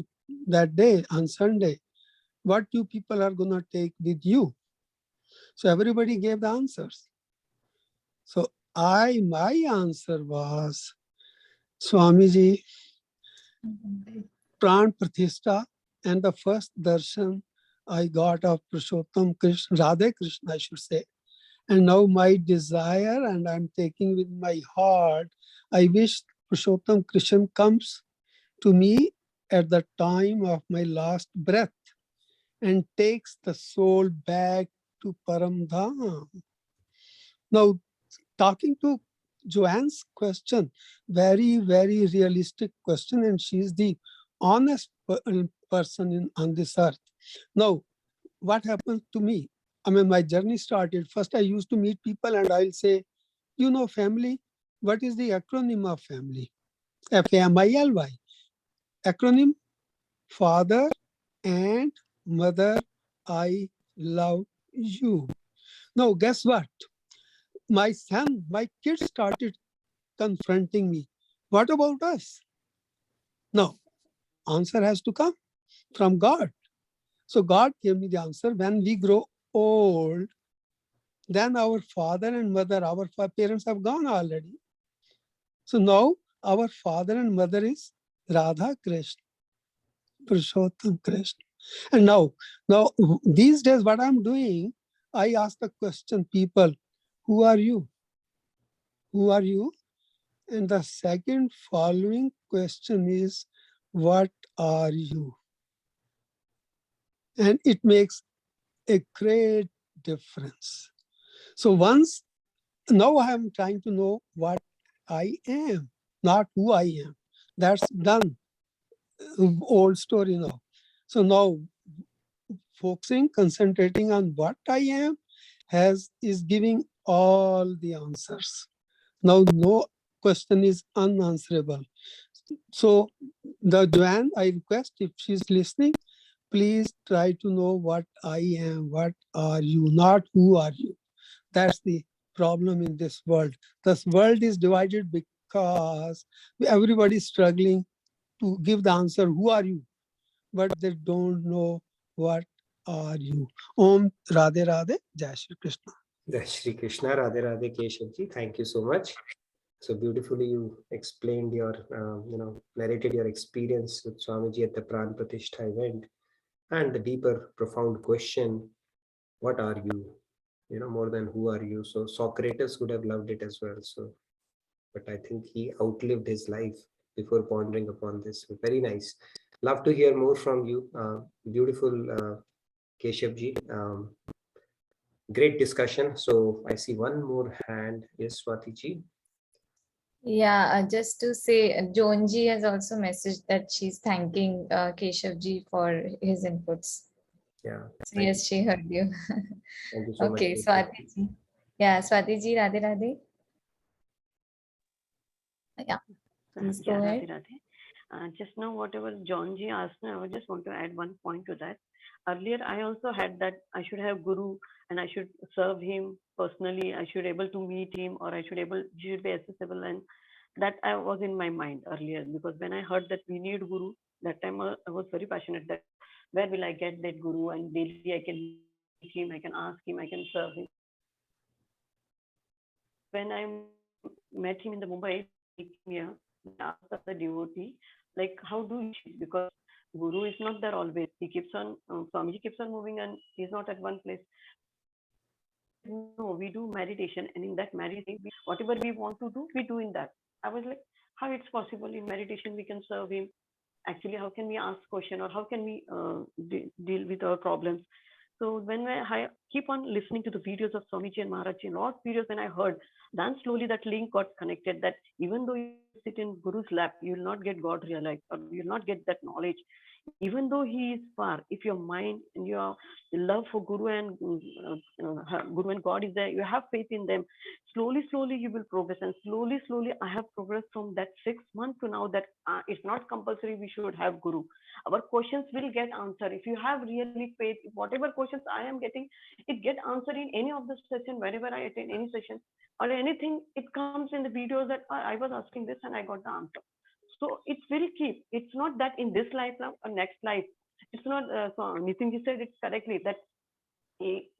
that day on Sunday, what you people are going to take with you? So everybody gave the answers. So my answer was, Swamiji, Pran Pratishtha and the first darshan I got of Purushottam Krishna, Radhe Krishna, I should say, And now my desire, and I'm taking with my heart, I wish Purushottam Krishna comes to me at the time of my last breath and takes the soul back to Param Dham. Now, talking to Joanne's question, very, very realistic question, and she's the honest person on this earth. Now, what happened to me? I mean, my journey started. First, I used to meet people and I'll say, you know, family, what is the acronym of family? FAMILY. Acronym, father and mother, I love you. Now, guess what? My son, my kids started confronting me. What about us? No, answer has to come from God. So God gave me the answer. When we grow old, then our father and mother, our parents have gone already. So now our father and mother is Radha Krishna, Purushottam Krishna. And now these days what I'm doing, I ask the question, people, who are you? Who are you? And the second following question is, what are you? And it makes a great difference. So now I am trying to know what I am, not who I am. That's done. Old story now. So now focusing, concentrating on what I am is giving all the answers. Now no question is unanswerable. So the Joanne, I request if she's listening, please try to know what I am, what are you, not who are you. That's the problem in this world. This world is divided because everybody is struggling to give the answer, who are you? But they don't know what are you. Om Radhe Radhe, Jai Shri Krishna. Jai Shri Krishna, Radhe Radhe Keshavji. Thank you so much. So beautifully you explained your, narrated your experience with Swamiji at the Pran Pratishtha event, and the deeper, profound question, what are you? More than who are you? So Socrates would have loved it as well. So, but I think he outlived his life before pondering upon this. Very nice. Love to hear more from you. Beautiful Keshavji. Great discussion. So I see one more hand. Yes, Swatiji. Yeah, just to say, Joanji has also messaged that she's thanking Keshavji for his inputs. Yeah. So yes, she heard you. Thank you so much. Okay, Swatiji. Yeah, Swatiji, Radhe Radhe. Yeah, please go ahead. Radhe. Just now, whatever John ji asked me, I just want to add one point to that. Earlier, I also had that I should have Guru and I should serve him personally. I should able to meet him, or I should be accessible, and that I was in my mind earlier, because when I heard that we need Guru, that time I was very passionate that where will I get that Guru, and daily I can meet him, I can ask him, I can serve him. When I met him in the Mumbai, he came here, I asked the devotee, like, how do you, because Guru is not there always. He keeps on, Swamiji keeps on moving and he's not at one place. No, we do meditation, and in that meditation, whatever we want to do, we do in that. I was like, how it's possible in meditation we can serve him? Actually, how can we ask question, or how can we deal with our problems? So when I keep on listening to the videos of Swamiji and Maharajji, and lot videos when I heard, then slowly that link got connected, that even though you sit in Guru's lap, you will not get God realized, or you will not get that knowledge. Even though he is far, if your mind and your love for Guru and God is there, you have faith in them, slowly you will progress. And slowly I have progressed from that 6 months to now, that it's not compulsory we should have Guru. Our questions will get answered if you have really faith. Whatever questions I am getting, it get answered in any of the session, wherever I attend any session or anything, it comes in the videos that I was asking this and I got the answer. So it will keep. It's not that in this life now or next life. It's not. So Nitinji said it correctly, that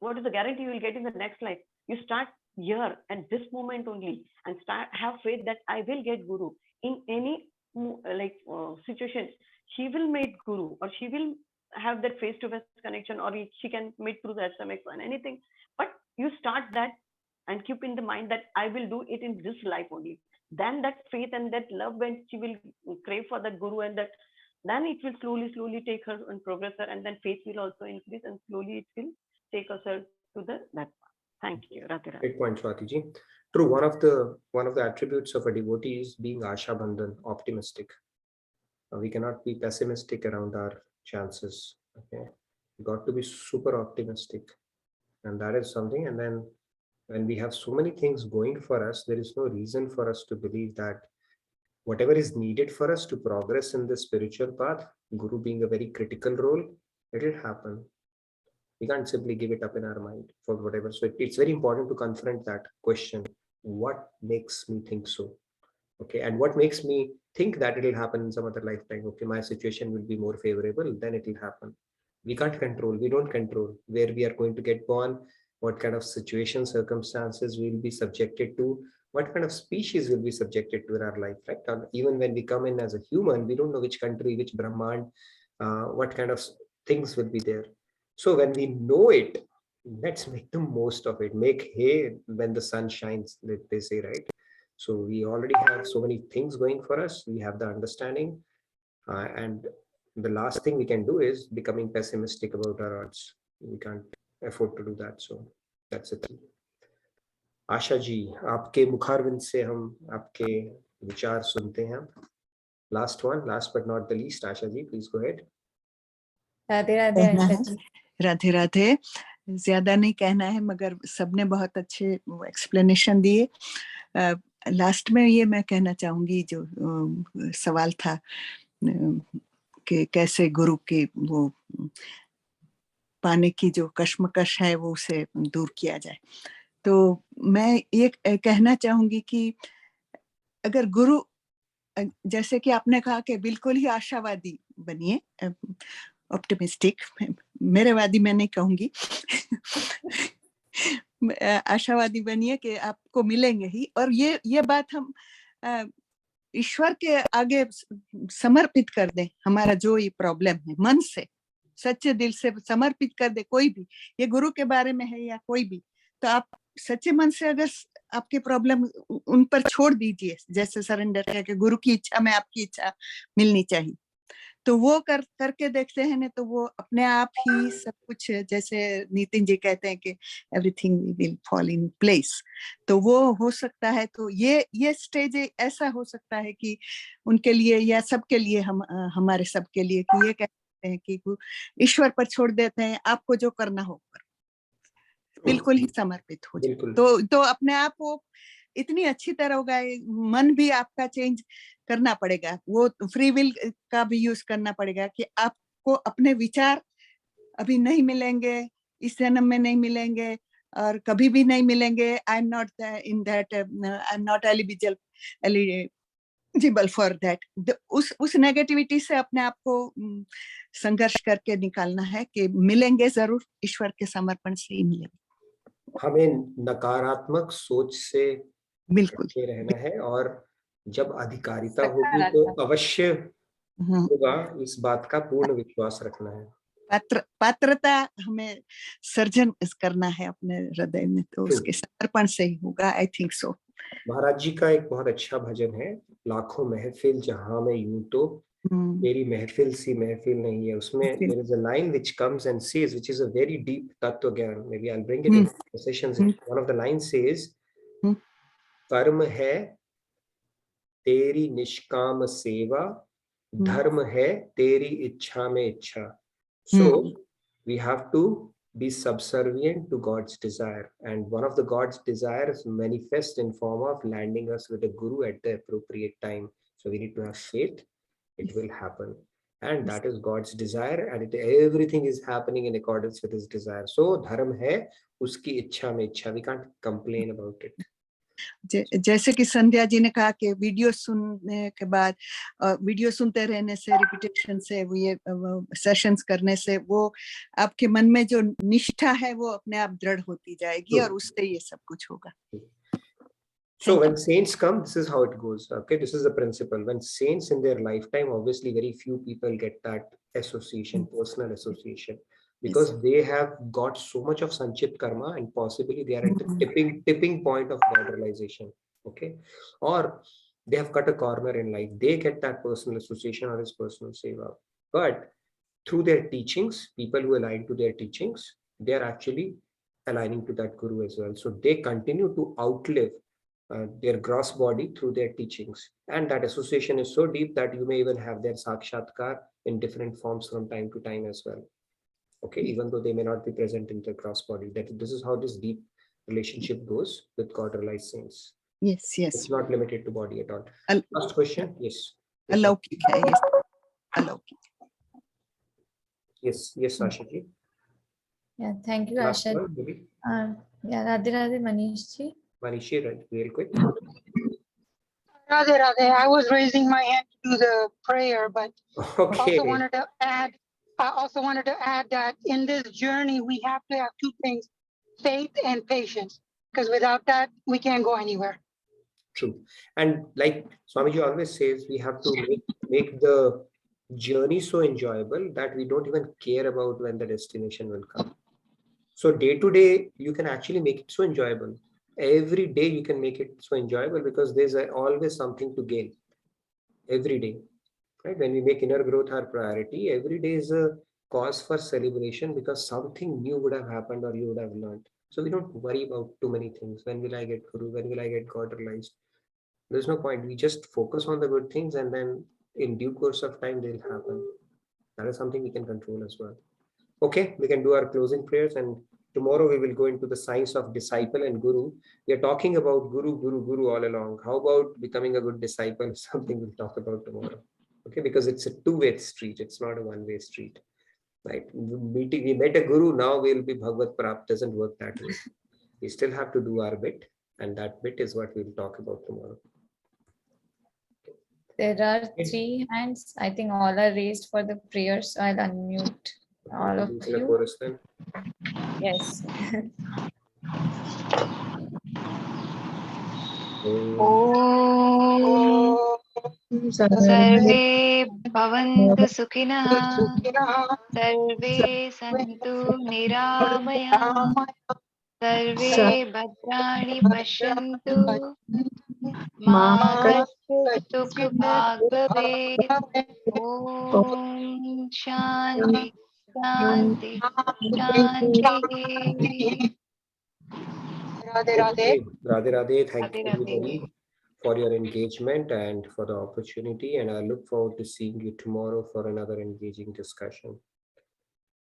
what is the guarantee you will get in the next life? You start here at this moment only, and have faith that I will get Guru in any situation. She will meet Guru, or she will have that face-to-face connection, or she can meet through the SMS and anything. But you start that and keep in the mind that I will do it in this life only. Then that faith and that love, when she will crave for that guru, and that then it will slowly take her and progress her, and then faith will also increase, and slowly it will take us to that path. Thank you, Radhe Radhe. Great point, Swati ji. True, one of the attributes of a devotee is being Asha Bandhan, optimistic. We cannot be pessimistic around our chances. Okay, we got to be super optimistic, and that is something. And then when we have so many things going for us, there is no reason for us to believe that whatever is needed for us to progress in the spiritual path, Guru being a very critical role, it will happen. We can't simply give it up in our mind for whatever. So it's very important to confront that question. What makes me think so? Okay, and what makes me think that it will happen in some other lifetime? Okay, my situation will be more favorable, then it will happen. We can't control, we don't control where we are going to get born, what kind of situation, circumstances we will be subjected to, what kind of species will be subjected to in our life, right? Even when we come in as a human, we don't know which country, which Brahman, what kind of things will be there. So when we know it, let's make the most of it. Make hay when the sun shines, they say, right? So we already have so many things going for us. We have the understanding, and the last thing we can do is becoming pessimistic about our odds. We can't afford to do that. So that's it. Asha ji, आपके मुखारविंद से हम आपके विचार सुनते हैं. Last one, last but not the least, Asha ji, please go ahead. Radhe Radhe Asha ji. Radhe Radhe. ज्यादा नहीं कहना है, मगर सबने बहुत अच्छे एक्सप्लेनेशन दिए. लास्ट में ये मैं कहना चाहूंगी, जो सवाल था कि कैसे गुरु की वो पाने की जो कश्मकश है वो उसे दूर किया जाए. तो मैं ये कहना चाहूंगी कि अगर गुरु, जैसे कि आपने कहा कि बिल्कुल ही आशावादी बनिए, ऑप्टिमिस्टिक, मेरेवादी मैं नहीं कहूंगी, आशावादी बनिए कि आपको मिलेंगे ही. और ये बात हम ईश्वर के आगे समर्पित कर दें. हमारा जो ये प्रॉब्लम है, मन से सच्चे दिल से समर्पित कर दे. कोई भी, ये गुरु के बारे में है या कोई भी, तो आप सच्चे मन से अगर आपकी प्रॉब्लम उन पर छोड़ दीजिए, जैसे सरेंडर करके गुरु की इच्छा में आपकी इच्छा मिलनी चाहिए, तो वो करके देखते हैं ना, तो वो अपने आप ही सब कुछ, जैसे नितिन जी कहते हैं कि everything will fall in place, तो वो हो सकता है. तो ये स्टेज ऐसा हो सकता है कि उनके लिए या सबके लिए, हमारे सबके लिए, कि ये कहते हैं कि ईश्वर पर छोड़ देते हैं, आपको जो करना हो, बिल्कुल ही समर्पित हो जाए. तो अपने आप वो इतनी अच्छी तरह होगा. मन भी आपका चेंज करना पड़ेगा, वो फ्री विल का भी यूज करना पड़ेगा कि आपको अपने विचार अभी नहीं मिलेंगे, इस जन्म में नहीं मिलेंगे और कभी भी नहीं मिलेंगे. I am not in that, I am not eligible for that. उस नेगेटिविटी से अपने आप को संघर्ष करके निकालना है कि मिलेंगे जरूर, ईश्वर के समर्पण से ही मिलेंगे. हमें नकारात्मक सोच से बिल्कुल रहना है, और जब अधिकारिता होगी तो अवश्य होगा, इस बात का पूर्ण विश्वास रखना है. पात्रता हमें सर्जन करना है अपने हृदय में, तो उसके समर्पण से ही होगा. I think so. महाराज जी का एक बहुत अच्छा भजन है, लाखों महफिल जहां में यूं तो तेरी महफिल सी महफिल नहीं है. उसमें there is a line which comes and says, which is a very deep tattva gyan. Maybe I'll bring it in sessions. One of the lines says, कर्म है तेरी निष्काम सेवा, धर्म है तेरी इच्छा में इच्छा. So we have to be subservient to God's desire, and one of the God's desires manifest in form of landing us with a guru at the appropriate time. So we need to have faith. It will happen, and that is God's desire, and everything is happening in accordance with his desire. So dharma hai uski ichha mein ichha. We can't complain about it. जैसे कि संध्या जी ने कहा कि video सुनने के बाद, video सुनते रहने से, रिपीटेशन से, वो ये सेशंस करने से, वो आपके मन में जो निष्ठा है वो अपने आप दृढ़ होती जाएगी, और उससे ये सब कुछ होगा. So when saints come, this is how it goes. Okay, this is the principle. When saints in their lifetime, obviously very few people get that association, personal association. because they have got so much of sanchit karma and possibly they are at the tipping point of God realization. Okay, or they have cut a corner in life. They get that personal association or his personal seva, but through their teachings, people who align to their teachings, they are actually aligning to that guru as well. So they continue to outlive their gross body through their teachings. And that association is so deep that you may even have their sakshatkar in different forms from time to time as well. Okay, even though they may not be present in the gross body. This is how this deep relationship goes with God realized saints. Yes, yes. It's not limited to body at all. Last question. Yes. Alaukik hai, yes. Alaukik. Yes, Asha ji. Yeah, thank you, Last Asha. one, maybe. Yeah, Radhe Radhe Manish ji. Manishi, right, real quick. Radhe Radhe. I was raising my hand to do the prayer, but Okay. I also wanted to add that in this journey we have to have two things: faith and patience. Because without that, we can't go anywhere. True. And like Swamiji always says, we have to make the journey so enjoyable that we don't even care about when the destination will come. So day to day, you can actually make it so enjoyable. Every day you can make it so enjoyable because there's always something to gain. Every day, right? When we make inner growth our priority, every day is a cause for celebration because something new would have happened or you would have learned. So we don't worry about too many things. When will I get Guru? When will I get God realized? There's no point. We just focus on the good things and then in due course of time, they'll happen. That is something we can control as well. Okay, we can do our closing prayers and tomorrow we will go into the science of disciple and guru. We are talking about guru all along. How about becoming a good disciple? Something we'll talk about tomorrow. Okay, because it's a two-way street. It's not a one-way street. Right? We met a guru, now we'll be Bhagavad Prap. Doesn't work that way. We still have to do our bit, and that bit is what we'll talk about tomorrow. There are 3 hands. I think all are raised for the prayer, so I'll unmute all of you. Chorus then. Yes. सर्वे भवन्तु सुखिनः सर्वे सन्तु निरामयाः सर्वे भद्राणि पश्यन्तु मा कश्चित् दुःखभाग् भवेत् ॐ शान्ति शान्ति शान्तिः Radhe Radhe. Radhe Radhe. Thank you Radhe Radhe. everybody for your engagement and for the opportunity. And I look forward to seeing you tomorrow for another engaging discussion.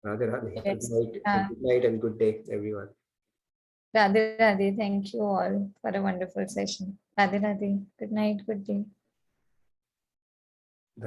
Radhe Radhe. Yes. Good night and good day, everyone. Radhe Radhe. Thank you all for a wonderful session. Radhe Radhe. Good night. Good day.